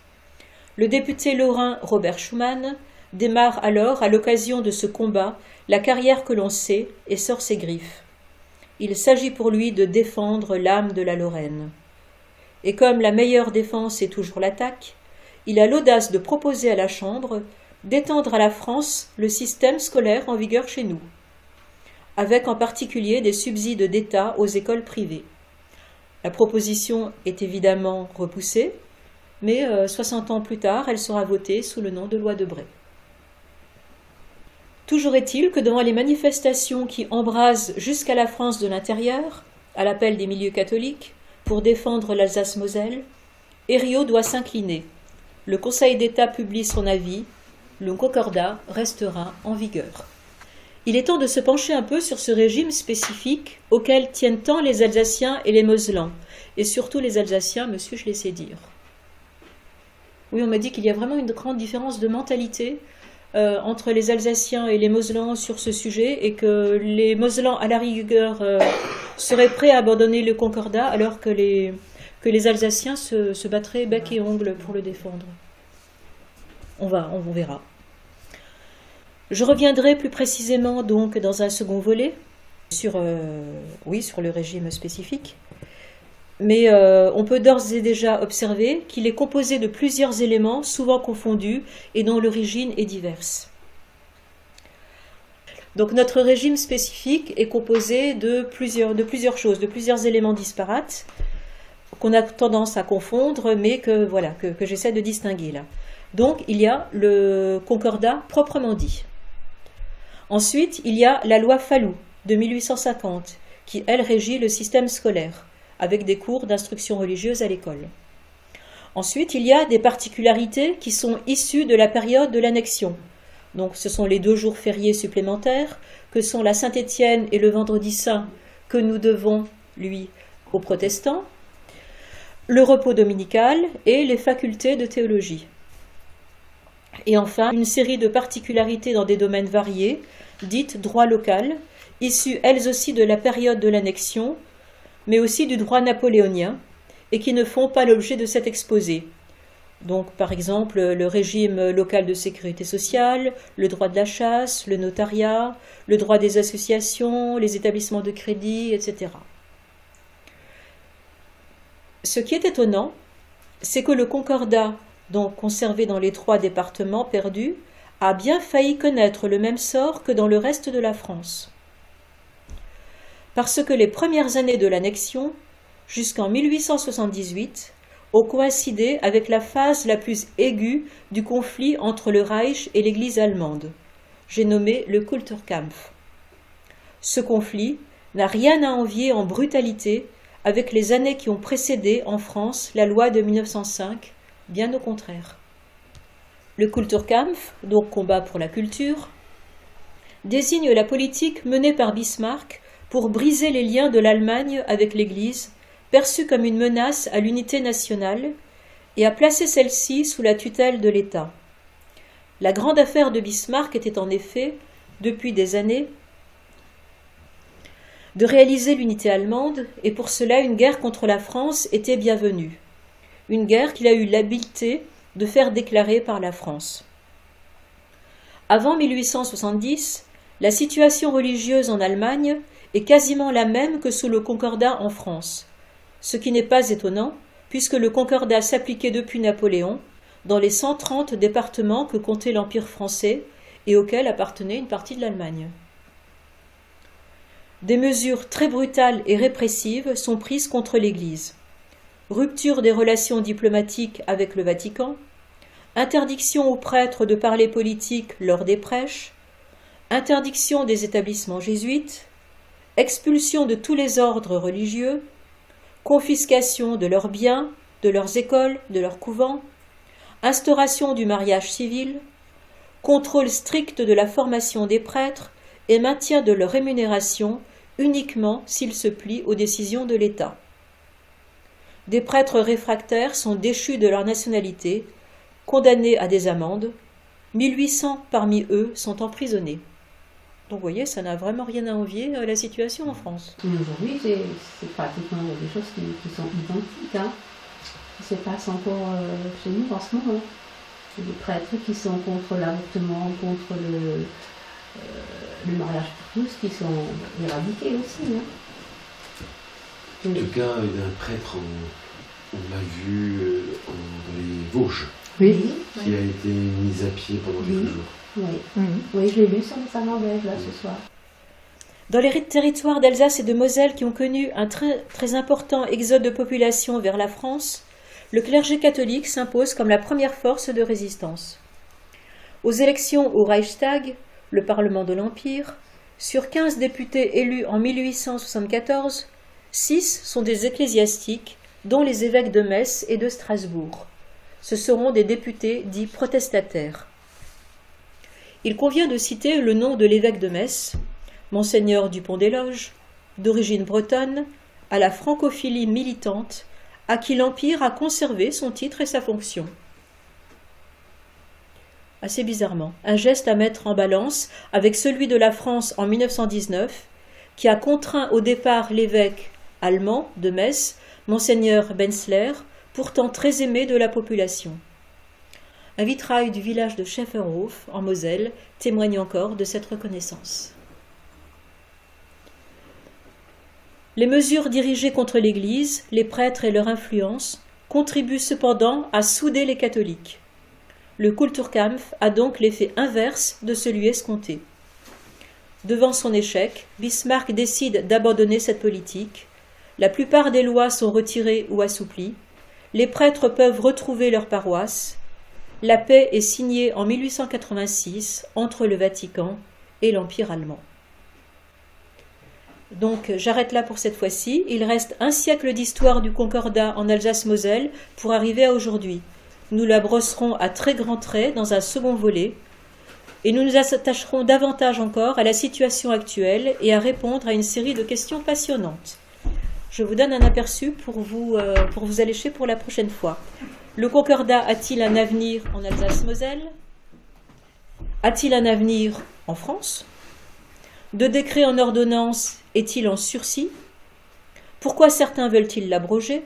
Le député lorrain Robert Schuman démarre alors, à l'occasion de ce combat, la carrière que l'on sait et sort ses griffes. Il s'agit pour lui de défendre l'âme de la Lorraine. Et comme la meilleure défense est toujours l'attaque, il a l'audace de proposer à la Chambre d'étendre à la France le système scolaire en vigueur chez nous, avec en particulier des subsides d'État aux écoles privées. La proposition est évidemment repoussée, mais 60 ans plus tard, elle sera votée sous le nom de loi Debré. Toujours est-il que devant les manifestations qui embrasent jusqu'à la France de l'intérieur, à l'appel des milieux catholiques, pour défendre l'Alsace-Moselle, Herriot doit s'incliner. Le Conseil d'État publie son avis, le concordat restera en vigueur. Il est temps de se pencher un peu sur ce régime spécifique auquel tiennent tant les Alsaciens et les Moselans, et surtout les Alsaciens, monsieur, je laissais dire. Oui, on m'a dit qu'il y a vraiment une grande différence de mentalité entre les Alsaciens et les Moselans sur ce sujet, et que les Moselans, à la rigueur, seraient prêts à abandonner le concordat, alors que les Alsaciens se battraient bec et ongle pour le défendre. On verra. Je reviendrai plus précisément donc dans un second volet sur le régime spécifique. Mais on peut d'ores et déjà observer qu'il est composé de plusieurs éléments souvent confondus et dont l'origine est diverse. Donc notre régime spécifique est composé de plusieurs choses, de plusieurs éléments disparates qu'on a tendance à confondre, mais que j'essaie de distinguer là. Donc il y a le concordat proprement dit. Ensuite, il y a la loi Fallou de 1850 qui, elle, régit le système scolaire, avec des cours d'instruction religieuse à l'école. Ensuite, il y a des particularités qui sont issues de la période de l'annexion. Donc, ce sont les 2 jours fériés supplémentaires, que sont la Saint-Étienne et le Vendredi Saint, que nous devons, lui, aux protestants, le repos dominical et les facultés de théologie. Et enfin, une série de particularités dans des domaines variés, dites droit local, issues elles aussi de la période de l'annexion, mais aussi du droit napoléonien, et qui ne font pas l'objet de cet exposé. Donc, par exemple, le régime local de sécurité sociale, le droit de la chasse, le notariat, le droit des associations, les établissements de crédit, etc. Ce qui est étonnant, c'est que le concordat, donc conservé dans les 3 départements perdus, a bien failli connaître le même sort que dans le reste de la France. Parce que les premières années de l'annexion, jusqu'en 1878, ont coïncidé avec la phase la plus aiguë du conflit entre le Reich et l'Église allemande. J'ai nommé le Kulturkampf. Ce conflit n'a rien à envier en brutalité avec les années qui ont précédé en France la loi de 1905, bien au contraire. Le Kulturkampf, donc combat pour la culture, désigne la politique menée par Bismarck pour briser les liens de l'Allemagne avec l'Église, perçue comme une menace à l'unité nationale, et à placer celle-ci sous la tutelle de l'État. La grande affaire de Bismarck était en effet, depuis des années, de réaliser l'unité allemande, et pour cela une guerre contre la France était bienvenue. Une guerre qu'il a eu l'habileté de faire déclarer par la France. Avant 1870, la situation religieuse en Allemagne est quasiment la même que sous le Concordat en France, ce qui n'est pas étonnant, puisque le Concordat s'appliquait depuis Napoléon dans les 130 départements que comptait l'Empire français et auxquels appartenait une partie de l'Allemagne. Des mesures très brutales et répressives sont prises contre l'Église. Rupture des relations diplomatiques avec le Vatican, interdiction aux prêtres de parler politique lors des prêches, interdiction des établissements jésuites, expulsion de tous les ordres religieux, confiscation de leurs biens, de leurs écoles, de leurs couvents, instauration du mariage civil, contrôle strict de la formation des prêtres et maintien de leur rémunération uniquement s'ils se plient aux décisions de l'État. Des prêtres réfractaires sont déchus de leur nationalité, condamnés à des amendes. 1800 parmi eux sont emprisonnés. Donc vous voyez, ça n'a vraiment rien à envier à la situation en France. Mais aujourd'hui, c'est pratiquement des choses qui sont identiques. Hein. Qui se passe encore chez nous en ce moment. Il y a des prêtres qui sont contre l'avortement, contre le mariage pour tous, qui sont éradiqués aussi. Hein. En tout cas, il y a un prêtre, on l'a vu dans les Vosges, Oui. qui a été mis à pied pendant quelques jours. Oui. Oui, je l'ai lu sur sa Norvège là ce soir. Dans les territoires d'Alsace et de Moselle qui ont connu un très, très important exode de population vers la France, le clergé catholique s'impose comme la première force de résistance. Aux élections au Reichstag, le Parlement de l'Empire, sur 15 députés élus en 1874, 6 sont des ecclésiastiques, dont les évêques de Metz et de Strasbourg. Ce seront des députés dits protestataires. Il convient de citer le nom de l'évêque de Metz, Monseigneur Dupont-des-Loges, d'origine bretonne, à la francophilie militante, à qui l'Empire a conservé son titre et sa fonction. Assez bizarrement, un geste à mettre en balance avec celui de la France en 1919, qui a contraint au départ l'évêque allemand de Metz, Monseigneur Benzler, pourtant très aimé de la population. Un vitrail du village de Schäferhof, en Moselle, témoigne encore de cette reconnaissance. Les mesures dirigées contre l'Église, les prêtres et leur influence contribuent cependant à souder les catholiques. Le Kulturkampf a donc l'effet inverse de celui escompté. Devant son échec, Bismarck décide d'abandonner cette politique. La plupart des lois sont retirées ou assouplies. Les prêtres peuvent retrouver leur paroisse. La paix est signée en 1886 entre le Vatican et l'Empire allemand. Donc j'arrête là pour cette fois-ci. Il reste un siècle d'histoire du Concordat en Alsace-Moselle pour arriver à aujourd'hui. Nous la brosserons à très grands traits dans un second volet et nous nous attacherons davantage encore à la situation actuelle et à répondre à une série de questions passionnantes. Je vous donne un aperçu pour vous allécher pour la prochaine fois. Le Concordat a-t-il un avenir en Alsace-Moselle ? a-t-il un avenir en France? De décret en ordonnance est-il en sursis? Pourquoi certains veulent-ils l'abroger?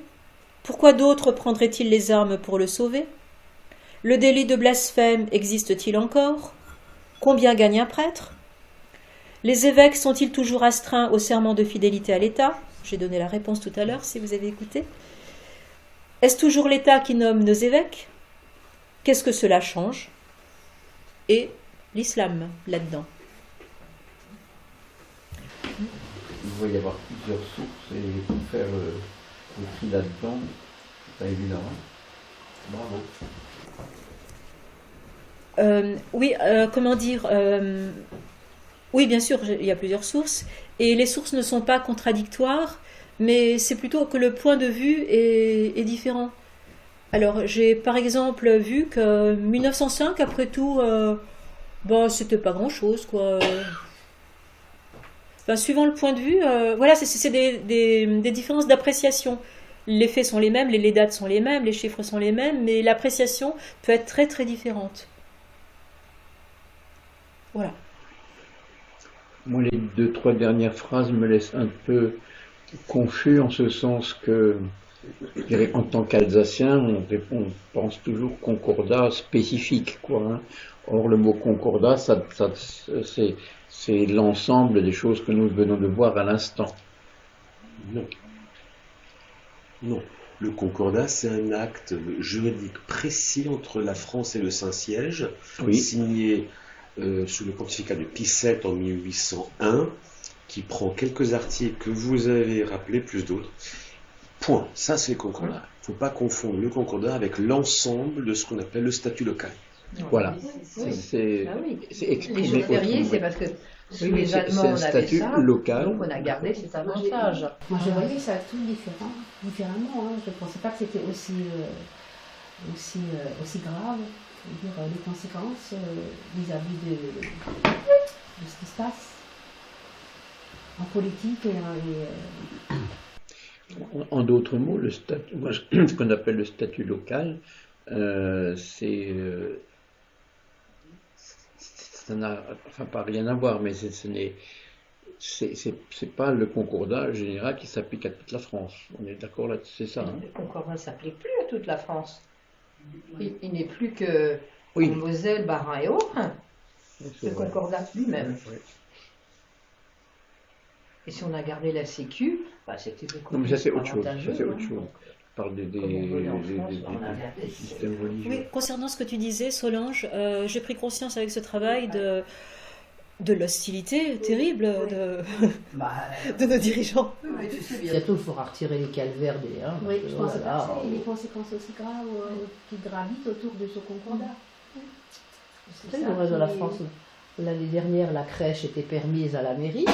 Pourquoi d'autres prendraient-ils les armes pour le sauver? Le délit de blasphème existe-t-il encore? Combien gagne un prêtre? Les évêques sont-ils toujours astreints au serment de fidélité à l'État? J'ai donné la réponse tout à l'heure, si vous avez écouté. Est-ce toujours l'État qui nomme nos évêques? Qu'est-ce que cela change? Et l'islam là-dedans. Il va y avoir plusieurs sources et pour faire le tri là-dedans, c'est pas évident. Bravo. Oui, comment dire oui, bien sûr, il y a plusieurs sources, et les sources ne sont pas contradictoires, mais c'est plutôt que le point de vue est différent. Alors, j'ai par exemple vu que 1905, après tout, c'était pas grand-chose, quoi. Enfin, suivant le point de vue, voilà, c'est des différences d'appréciation. Les faits sont les mêmes, les dates sont les mêmes, les chiffres sont les mêmes, mais l'appréciation peut être très très différente. Voilà. Moi, les 2-3 dernières phrases me laissent un peu confus en ce sens que, je dirais, en tant qu'Alsacien, on pense toujours concordat spécifique, quoi. Hein. Or, le mot concordat, c'est l'ensemble des choses que nous venons de voir à l'instant. Non. Non. Le concordat, c'est un acte juridique précis entre la France et le Saint-Siège, Oui. signé sous le pontificat de Pie VII en 1801, qui prend quelques articles que vous avez rappelés, plus d'autres. Point. Ça, c'est le concordat. Il ne faut pas confondre le concordat avec l'ensemble de ce qu'on appelle le statut local. Voilà. Oui. C'est Ah oui. exprimé Les jours fériés, autrement. c'est parce que sous Oui, les c'est Allemands, un on avait statut ça, local. donc on a gardé cet avantage. Moi, je voyais ça tout différemment. Hein. Je ne pensais pas que c'était aussi grave. Je veux dire, les conséquences vis-à-vis de ce qui se passe en politique En d'autres mots, le statut, moi, ce qu'on appelle le statut local, ça n'a pas rien à voir, mais c'est pas le concordat général qui s'applique à toute la France. On est d'accord là-dessus, c'est ça. Hein? Le concordat ne s'applique plus à toute la France. Il n'est plus que Oui. en Moselle, Bas-Rhin et Haut-Rhin. C'est Le vrai. concordat lui-même. Oui. Et si on a gardé la Sécu, c'était beaucoup Non, mais ça c'est plus autre chose. Ça avantageux, c'est autre hein. chose. Je parle des Comme on voulait en France, on a gardé. systèmes religieux. Oui, concernant ce que tu disais, Solange, j'ai pris conscience avec ce travail de l'hostilité terrible de nos dirigeants. Oui, mais tu sais bien. Bientôt, il faudra retirer les calvaires des. Hein, oui, parce je que, pensais voilà, pas que c'est les conséquences aussi graves qui gravitent autour de ce concordat. C'est vrai, le reste de la France, l'année dernière, la crèche était permise à la mairie.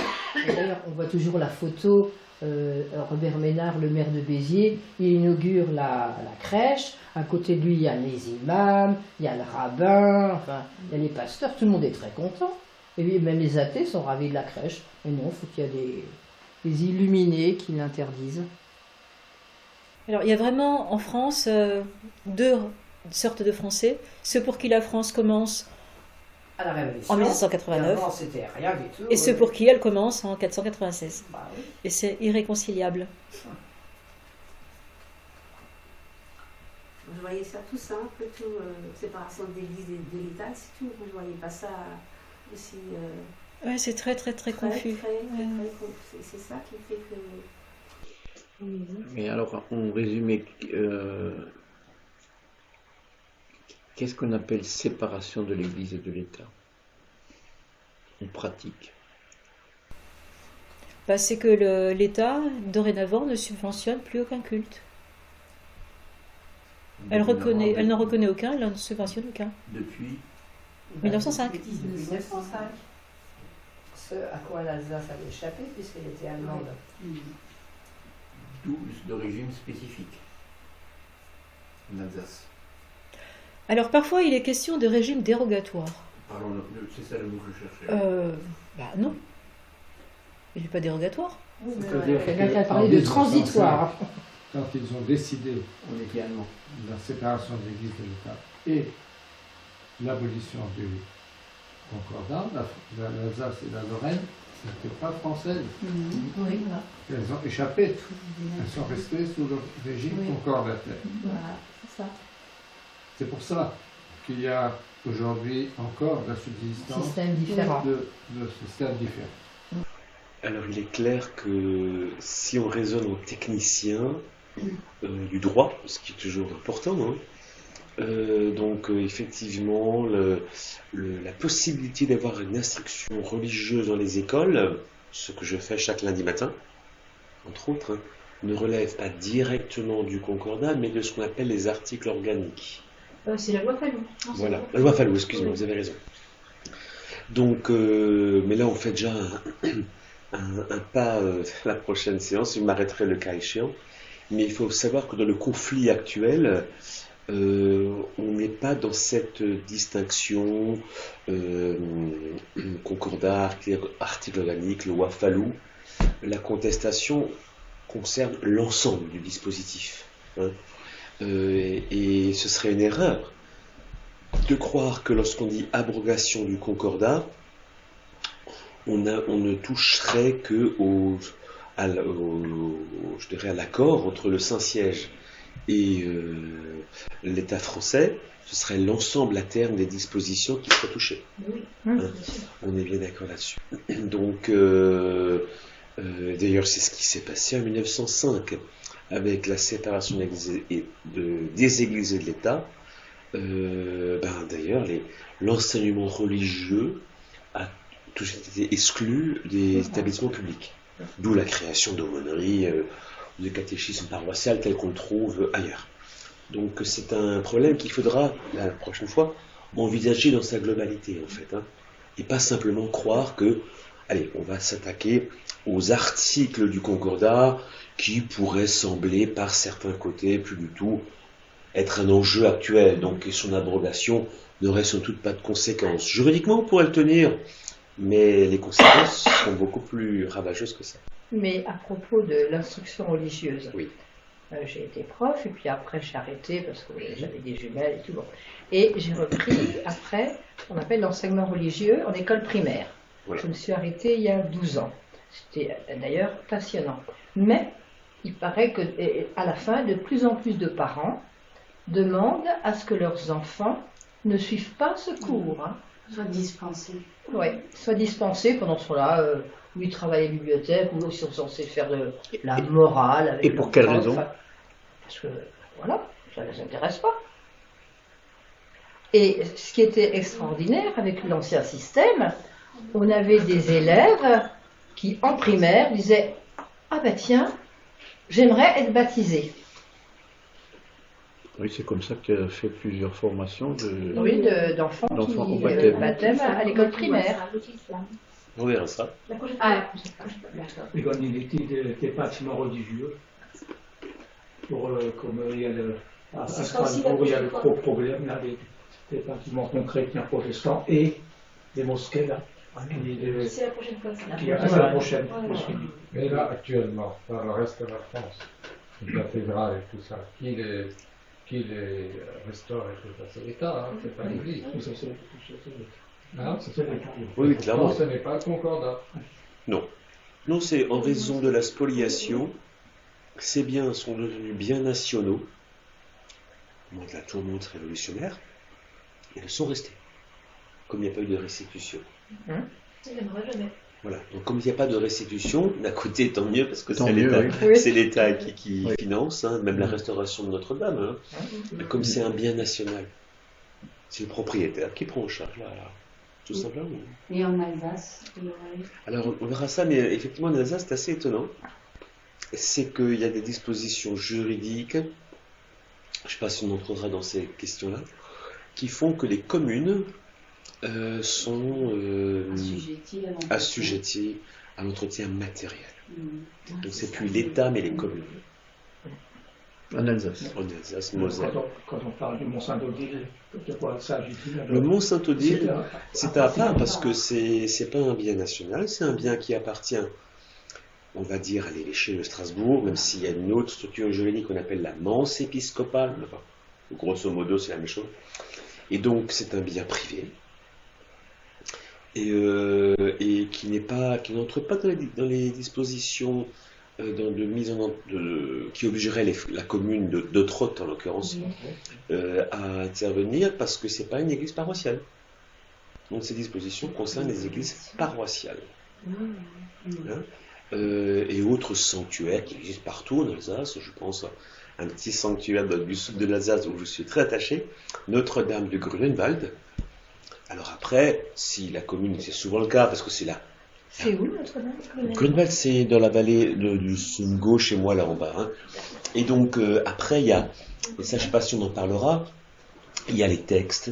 Et d'ailleurs, on voit toujours la photo. Robert Ménard, le maire de Béziers, il inaugure la crèche. À côté de lui, il y a les imams, il y a le rabbin, enfin, il y a les pasteurs. Tout le monde est très content. Et puis, même les athées sont ravis de la crèche. Mais non, il faut qu'il y ait des illuminés qui l'interdisent. Alors, il y a vraiment en France deux sortes de Français. Ceux pour qui la France commence À la Révolution. en 1989 Avant, c'était rien du tout. et ceux pour qui elle commence en 496. Bah oui. Et c'est irréconciliable. Je voyais ça tout simple, tout séparation de l'Église et de l'État, c'est tout. Je ne voyais pas ça aussi Ouais, c'est très confus. C'est ça qui fait que... Mais alors, en résumé, qu'est-ce qu'on appelle séparation de l'Église et de l'État en pratique? C'est que l'État, dorénavant, ne subventionne plus aucun culte. Elle n'en reconnaît aucun, elle n'en subventionne aucun. Depuis 1905. Depuis 1905. Ce à quoi l'Alsace avait échappé, puisqu'elle était allemande. d'où le régime spécifique en Alsace. Alors parfois il est question de régime dérogatoire. Pardon, c'est ça le mot que je cherchais. Non. Il n'est pas dérogatoire. Oui, mais C'est-à-dire Quelqu'un qui a que parlé en de transitoire. Quand ils ont décidé On était allemand. la séparation de l'Église et de l'État et l'abolition concordat, l'Alsace et la Lorraine n'étaient pas françaises. Oui, voilà. Elles ont échappé. Elles sont restées sous le régime concordataire. Voilà, c'est ça. C'est pour ça qu'il y a aujourd'hui encore la subsistance Système différent. de systèmes différents. Alors il est clair que si on raisonne en technicien du droit, ce qui est toujours important, hein, effectivement la possibilité d'avoir une instruction religieuse dans les écoles, ce que je fais chaque lundi matin, entre autres, hein, ne relève pas directement du concordat, mais de ce qu'on appelle les articles organiques. C'est la loi Fallou. Voilà, la loi Fallou, excuse-moi, vous avez raison. Donc, mais là on fait déjà un pas la prochaine séance, je m'arrêterai le cas échéant. Mais il faut savoir que dans le conflit actuel, on n'est pas dans cette distinction concordat, article organique, loi Fallou. La contestation concerne l'ensemble du dispositif. Hein. Et ce serait une erreur de croire que lorsqu'on dit abrogation du concordat, on ne toucherait que je dirais à l'accord entre le Saint-Siège et l'État français. Ce serait l'ensemble à terme des dispositions qui seraient touchées. Oui. Hein, on est bien d'accord là-dessus. Donc, d'ailleurs, c'est ce qui s'est passé en 1905 avec la séparation des églises et de l'État. D'ailleurs, l'enseignement religieux a toujours été exclu des établissements publics. D'où la création d'aumôneries, de catéchisme paroissial tel qu'on le trouve ailleurs. Donc c'est un problème qu'il faudra, la prochaine fois, envisager dans sa globalité, en fait. Hein, et pas simplement croire que, allez, on va s'attaquer aux articles du concordat qui pourraient sembler, par certains côtés, plus du tout être un enjeu actuel. Donc son abrogation n'aurait sans doute pas de conséquences. Juridiquement, on pourrait le tenir, mais les conséquences sont beaucoup plus ravageuses que ça. Mais à propos de l'instruction religieuse, oui. J'ai été prof et puis après j'ai arrêté parce que j'avais des jumelles et tout. Bon. Et j'ai repris après ce qu'on appelle l'enseignement religieux en école primaire. Voilà. Je me suis arrêtée il y a 12 ans. C'était d'ailleurs passionnant. Mais il paraît qu'à la fin, de plus en plus de parents demandent à ce que leurs enfants ne suivent pas ce cours. Hein. Soit dispensés. Oui, soit dispensés pendant ce temps-là, où ils travaillent à la bibliothèque, où ils sont censés faire de la morale. Avec et pour quelle raison? Parce que, voilà, ça ne les intéresse pas. Et ce qui était extraordinaire avec l'ancien système, on avait des élèves qui, en primaire, disaient « Ah ben tiens, j'aimerais être baptisé ». Oui, c'est comme ça que tu as fait plusieurs formations d'enfants au baptême à l'école primaire. On verra ça. Et quand il était des bâtiments religieux, comme il y a à Strasbourg, il y a le gros problème, là, des bâtiments non chrétiens protestants et des mosquées, là. C'est la prochaine fois. C'est la prochaine. Mais là, actuellement, dans le reste de la France, les cathédrales et tout ça, qui les restaure et tout ça, c'est l'État, hein, c'est pas l'Église. Oui, clairement. Ce n'est pas le concordat. Non. Non, c'est en raison de la spoliation. Ces biens sont devenus biens nationaux, au moment de la tourmente révolutionnaire, et ils sont restés. Comme il n'y a pas eu de restitution. Voilà. Donc comme il n'y a pas de restitution, d'un côté tant mieux parce que c'est l'État, c'est l'État qui finance, hein, même la restauration de Notre-Dame. Hein. Mais comme c'est un bien national, c'est le propriétaire qui prend en charge, là, tout simplement. Et en Alsace Alors on verra ça, mais effectivement en Alsace c'est assez étonnant. C'est qu'il y a des dispositions juridiques, je ne sais pas si on entrera dans ces questions-là, qui font que les communes sont assujettis à l'entretien matériel. Donc c'est plus l'État mais les communes. En Alsace. En Alsace, Moselle. Quand on parle du Mont-Saint-Odile, de quoi ça s'agit? Le Mont-Saint-Odile, c'est à part parce que c'est pas un bien national, c'est un bien qui appartient, on va dire, à l'évêché de Strasbourg, même s'il y a une autre structure juridique qu'on appelle la mense épiscopale. Enfin, grosso modo, c'est la même chose. Et donc c'est un bien privé. et qui n'entre pas dans les dispositions de mise qui obligerait la commune de Trotte, en l'occurrence, à intervenir parce que c'est pas une église paroissiale. Donc ces dispositions concernent les églises paroissiales. Hein, et autres sanctuaires qui existent partout en Alsace. Je pense à un petit sanctuaire du sud de l'Alsace où je suis très attaché, Notre-Dame de Grunewald. Alors après, si la commune, c'est souvent le cas parce que c'est là. C'est où Notre-Dame? Grunewald, c'est dans la vallée du Sungo, chez moi là en bas. Hein. Et donc après, il y a, et ça je sais pas si on en parlera, il y a les textes,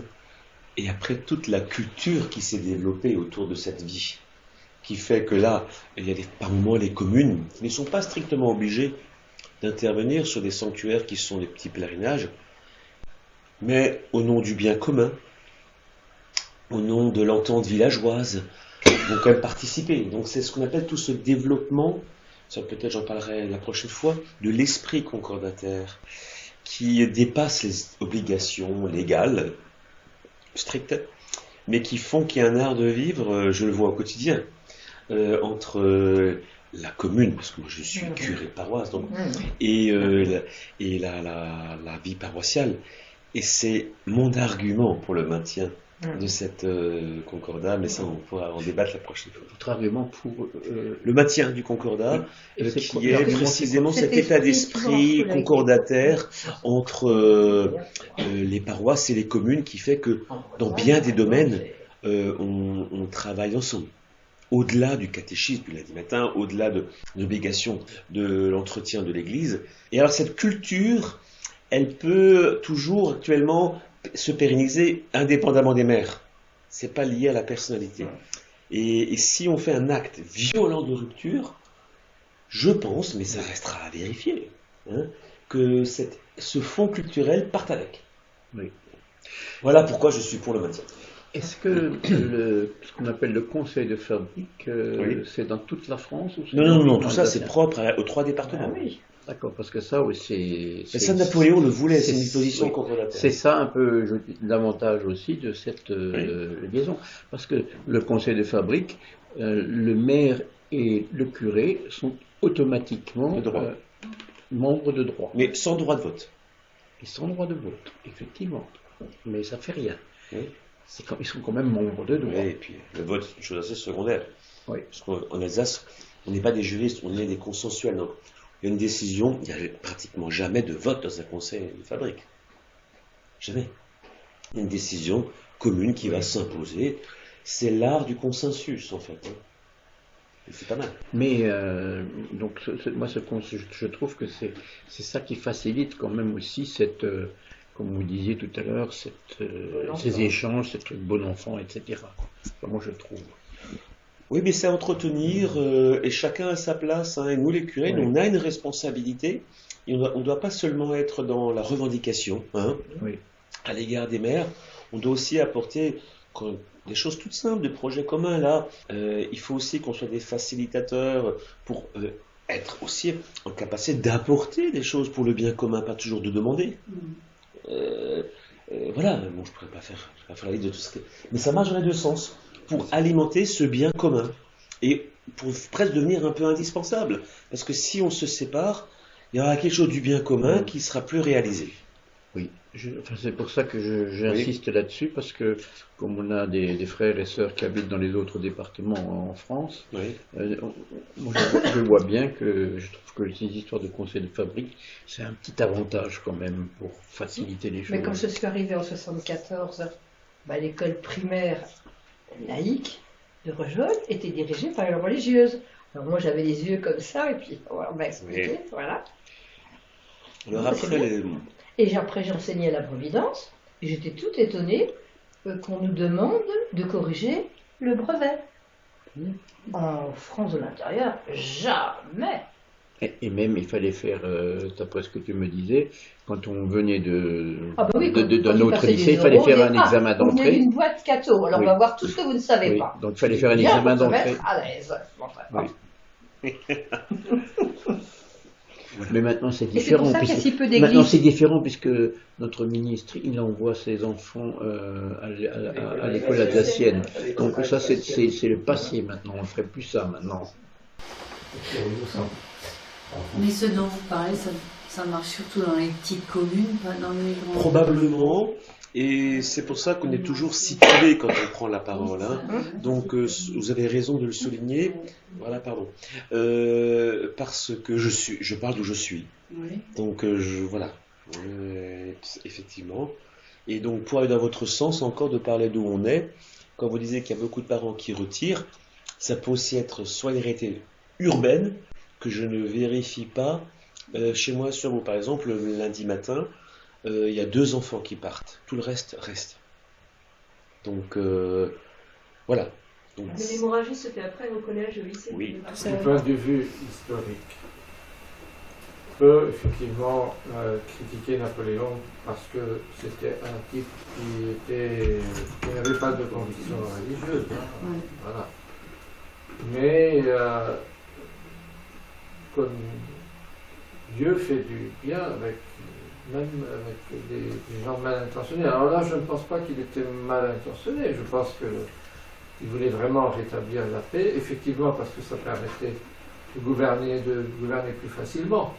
et après toute la culture qui s'est développée autour de cette vie, qui fait que là, il y a par moments les communes qui ne sont pas strictement obligées d'intervenir sur des sanctuaires qui sont des petits pèlerinages, mais au nom du bien commun, au nom de l'entente villageoise, vont quand même participer. Donc c'est ce qu'on appelle tout ce développement, ça peut-être j'en parlerai la prochaine fois, de l'esprit concordataire, qui dépasse les obligations légales, strictes, mais qui font qu'il y a un art de vivre, je le vois au quotidien, entre la commune, parce que moi je suis curé de paroisse, donc, et la vie paroissiale. Et c'est mon argument pour le maintien de cette concordat, mais ça on pourra en débattre la prochaine fois. Votre argument pour le maintien du concordat, qui est précisément cet cet état esprit d'esprit qui concordataire entre les paroisses et les communes, qui fait que dans bien des domaines, on travaille ensemble. Au-delà du catéchisme du lundi matin, au-delà de l'obligation de l'entretien de l'Église. Et alors cette culture, elle peut toujours actuellement se pérenniser indépendamment des maires. C'est pas lié à la personnalité. Et si on fait un acte violent de rupture, je pense, mais ça restera à vérifier, hein, que ce fond culturel parte avec. Oui. Voilà pourquoi je suis pour le maintien. Est-ce que ce qu'on appelle le conseil de fabrique, c'est dans toute la France ou Non, tout ça c'est propre aux 3 départements. Ah oui. D'accord, parce que ça aussi, ça Napoléon le voulait, c'est une disposition concordataire. C'est ça un peu l'avantage aussi de cette liaison, parce que le conseil de fabrique, le maire et le curé sont automatiquement membres de droit. Mais sans droit de vote. Et sans droit de vote, effectivement. Mais ça fait rien. Oui. Ils sont quand même membres de droit. Oui, et puis le vote, c'est une chose assez secondaire. Oui. Parce qu'en Alsace, on n'est pas des juristes, on est des consensuels. Donc, il y a une décision, il n'y a pratiquement jamais de vote dans un conseil de fabrique. Jamais. Une décision commune qui va s'imposer. C'est l'art du consensus, en fait. Et c'est pas mal. Mais donc moi, je trouve que c'est ça qui facilite quand même aussi cette, comme vous disiez tout à l'heure, ces échanges, cette bon enfant, etc. Enfin, moi, je trouve. Oui, mais c'est à entretenir, et chacun a sa place. Hein, et nous, les curés, on a une responsabilité. Et on ne doit pas seulement être dans la revendication à l'égard des maires. On doit aussi apporter des choses toutes simples, des projets communs. Là, il faut aussi qu'on soit des facilitateurs pour être aussi en capacité d'apporter des choses pour le bien commun, pas toujours de demander. Voilà, bon, je ne pourrais pas faire la liste de tout ce que... Mais ça marche dans les deux sens, pour alimenter ce bien commun, et pour presque devenir un peu indispensable. Parce que si on se sépare, il y aura quelque chose du bien commun qui sera plus réalisé. Oui, c'est pour ça que j'insiste là-dessus, parce que comme on a des frères et sœurs qui habitent dans les autres départements en France, moi je vois bien que je trouve que ces histoires de conseil de fabrique, c'est un petit avantage quand même pour faciliter les choses. Mais comme je suis arrivée en 1974, l'école primaire laïque de Rejolle était dirigée par une religieuse. Alors moi j'avais les yeux comme ça, et puis on m'a expliqué, voilà. Alors après, Et après j'enseignais à la Providence, et j'étais toute étonnée qu'on nous demande de corriger le brevet. En France de l'intérieur, jamais. Et même il fallait faire, d'après ce que tu me disais, quand on venait d'un autre lycée, il fallait faire un examen d'entrée. Vous venez d'une boîte catho, alors on va voir tout ce que vous ne savez pas. Donc il fallait faire un examen d'entrée. À l'aise. Mais maintenant c'est Et c'est différent. pour ça qu'il y a puisque- si peu Maintenant d'églises. c'est différent puisque notre ministre il envoie ses enfants à l'école alsacienne. Donc ça c'est le passé maintenant. On ne ferait plus ça maintenant. Mais ce dont vous parlez, ça marche surtout dans les petites communes, pas dans les grandes. Probablement, et c'est pour ça qu'on est toujours situé quand on prend la parole. Hein. Donc vous avez raison de le souligner. Voilà, pardon. Parce que je parle d'où je suis. Oui. Donc voilà, effectivement. Et donc pour aller dans votre sens encore de parler d'où on est, quand vous disiez qu'il y a beaucoup de parents qui retirent, ça peut aussi être soit une réalité urbaine que je ne vérifie pas chez moi sur vous. Par exemple, le lundi matin, il y a 2 enfants qui partent, tout le reste reste. Donc voilà. Donc, Mais l'hémorragie se fait après au collège, au lycée. Oui. tout ça. Du point de vue historique, on peut effectivement critiquer Napoléon parce que c'était un type qui n'avait pas de conviction religieuse. Hein. Ouais. Voilà. Mais comme Dieu fait du bien même avec des gens mal intentionnés. Alors là, je ne pense pas qu'il était mal intentionné. Je pense qu'il voulait vraiment rétablir la paix, effectivement, parce que ça permettait de gouverner plus facilement.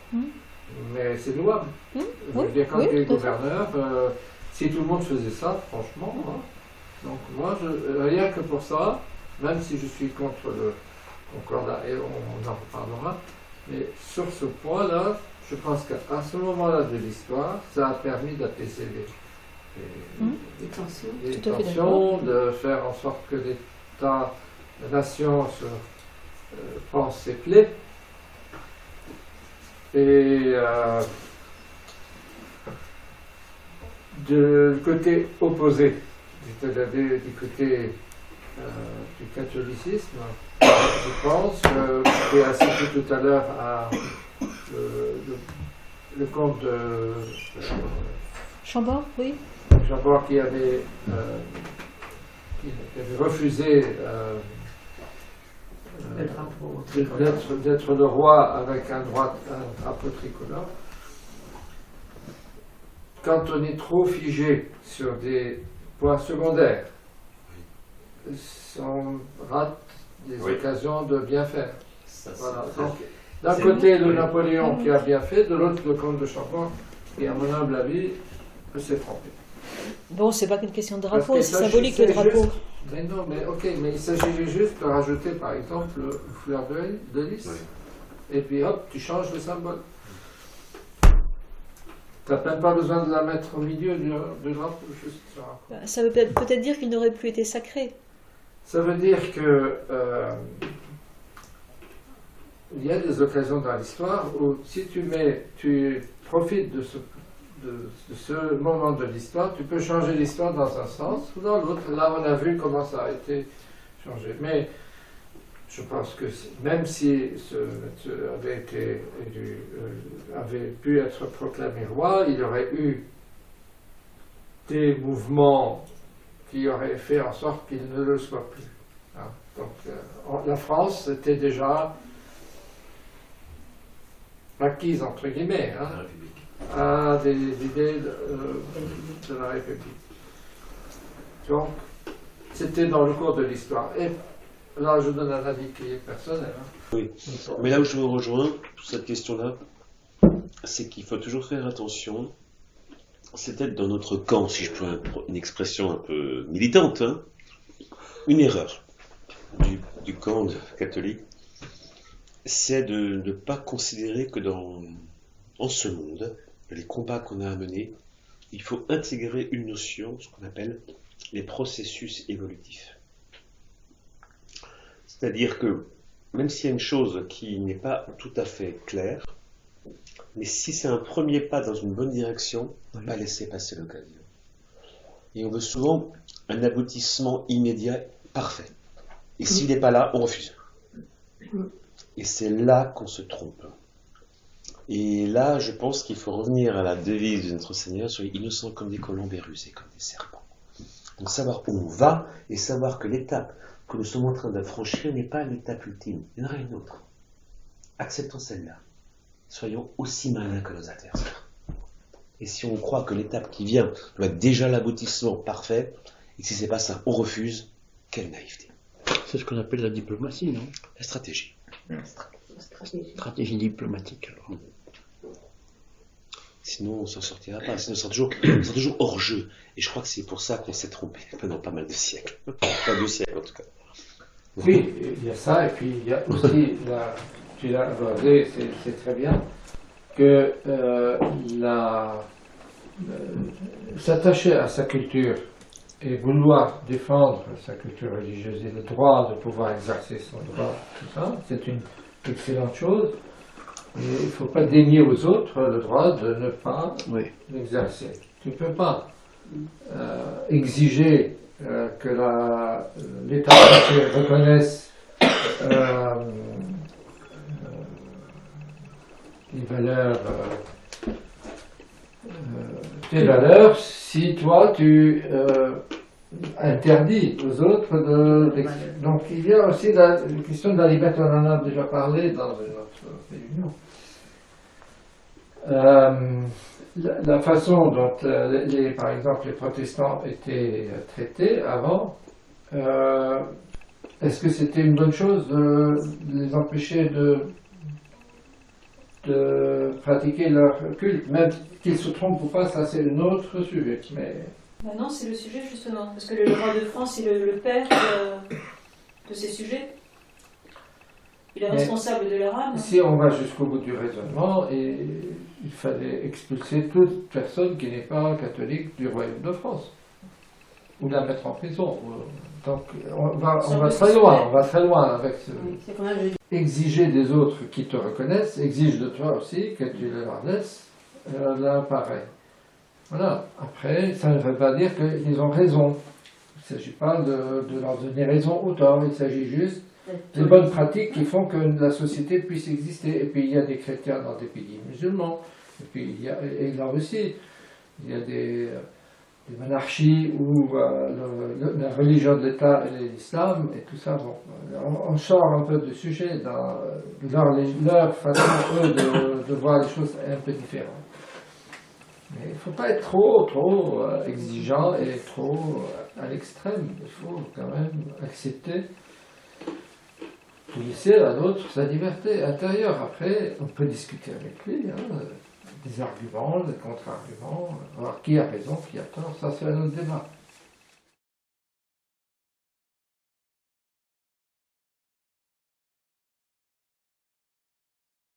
Mais c'est louable. Je veux dire, quand tu es gouverneur, si tout le monde faisait ça, franchement, hein. Donc moi, rien que pour ça, même si je suis contre le concordat, et on en reparlera, mais sur ce point-là, je pense qu'à ce moment-là de l'histoire, ça a permis d'apaiser les tensions, les Tout à fait tensions, de faire en sorte que l'État, la nation pense ses plaies. Et du côté opposé, c'est-à-dire du côté du catholicisme, je pense que j'ai assisté tout à l'heure à le comte de Chambord, oui. Chambord qui avait refusé d'être le roi avec un drapeau tricolore. Quand on est trop figé sur des points secondaires, on rate des occasions de bien faire. Voilà. Donc, d'un côté, le Napoléon qui a bien fait, de l'autre, le comte de Chambord qui, à mon humble avis, s'est trompé. Bon, c'est pas qu'une question de Parce drapeau, qu'il c'est symbolique le s'agissait drapeau. juste- Mais non, mais ok, mais il s'agirait juste de rajouter par exemple le fleur de lys. Et puis hop, tu changes le symbole. Tu n'as même pas besoin de la mettre au milieu du drapeau, juste ça. Ça veut peut-être dire qu'il n'aurait plus été sacré. Ça veut dire que il y a des occasions dans l'histoire où si tu profites de ce moment de l'histoire, tu peux changer l'histoire dans un sens ou dans l'autre. Là, on a vu comment ça a été changé. Mais je pense que même si ce avait été élu, avait pu être proclamé roi, il y aurait eu des mouvements qui auraient fait en sorte qu'il ne le soit plus. Hein. Donc, la France était déjà acquise, entre guillemets, hein, à des idées de la République. Donc, c'était dans le cours de l'histoire. Et là, je donne un avis qui est personnel. Hein. Oui, mais là où je vous rejoins, sur cette question-là, c'est qu'il faut toujours faire attention. C'est peut-être dans notre camp, si je peux une expression un peu militante, hein, une erreur du camp catholique, c'est de ne pas considérer que en ce monde, les combats qu'on a à mener, il faut intégrer une notion, ce qu'on appelle les processus évolutifs. C'est-à-dire que même s'il y a une chose qui n'est pas tout à fait claire, mais si c'est un premier pas dans une bonne direction, on ne va pas laisser passer l'occasion. Et on veut souvent un aboutissement immédiat, parfait. Et s'il n'est pas là, on refuse. Et c'est là qu'on se trompe. Et là, je pense qu'il faut revenir à la devise de notre Seigneur sur les innocents comme des colombes et rusés comme des serpents. Donc savoir où on va et savoir que l'étape que nous sommes en train de franchir n'est pas l'étape ultime. Il y en aura une autre. Acceptons celle-là. soyons aussi malins que nos adversaires. Et si on croit que l'étape qui vient doit être déjà l'aboutissement parfait, et que si c'est pas ça, on refuse, quelle naïveté. C'est ce qu'on appelle la diplomatie, non? La stratégie. Stratégie diplomatique, alors. Sinon, on s'en sortira pas. Sinon, on sera toujours hors jeu. Et je crois que c'est pour ça qu'on s'est trompé pendant pas mal de siècles. Pas 2 siècles, en tout cas. Oui, il y a ça, et puis il y a aussi, tu l'as abordé, c'est très bien, que s'attacher à sa culture et vouloir défendre sa culture religieuse et le droit de pouvoir exercer son droit, tout ça, c'est une excellente chose. Et il ne faut pas dénier aux autres le droit de ne pas l'exercer. Tu ne peux pas exiger que l'État français reconnaisse tes valeurs si toi tu interdis aux autres de... Donc il y a aussi la question de la liberté, on en a déjà parlé dans une autre réunion. La façon dont, par exemple, les protestants étaient traités avant, est-ce que c'était une bonne chose de les empêcher de pratiquer leur culte? Même qu'ils se trompent ou pas, ça c'est un autre sujet. Mais... Ben non, c'est le sujet justement, parce que le roi de France est le père de ces sujets. Il est responsable de leur âme. Si on va jusqu'au bout du raisonnement, il fallait expulser toute personne qui n'est pas catholique du royaume de France, ou la mettre en prison. Donc on va très loin avec ce... Exiger des autres qui te reconnaissent, exige de toi aussi que tu leur laisses là pareil. Voilà. Après, ça ne veut pas dire qu'ils ont raison. Il ne s'agit pas de leur donner raison ou tort, il s'agit juste des bonnes pratiques qui font que la société puisse exister. Et puis il y a des chrétiens dans des pays musulmans, et puis et là aussi, il y a des monarchies où la religion de l'État est l'islam, et tout ça. Bon, on sort un peu du sujet, dans leur façon, eux, de voir les choses un peu différentes. Mais il ne faut pas être trop exigeant et trop à l'extrême. Il faut quand même accepter de laisser à l'autre sa liberté intérieure. Après, on peut discuter avec lui, des arguments, des contre-arguments, voir qui a raison, qui a tort. Ça, c'est un autre débat.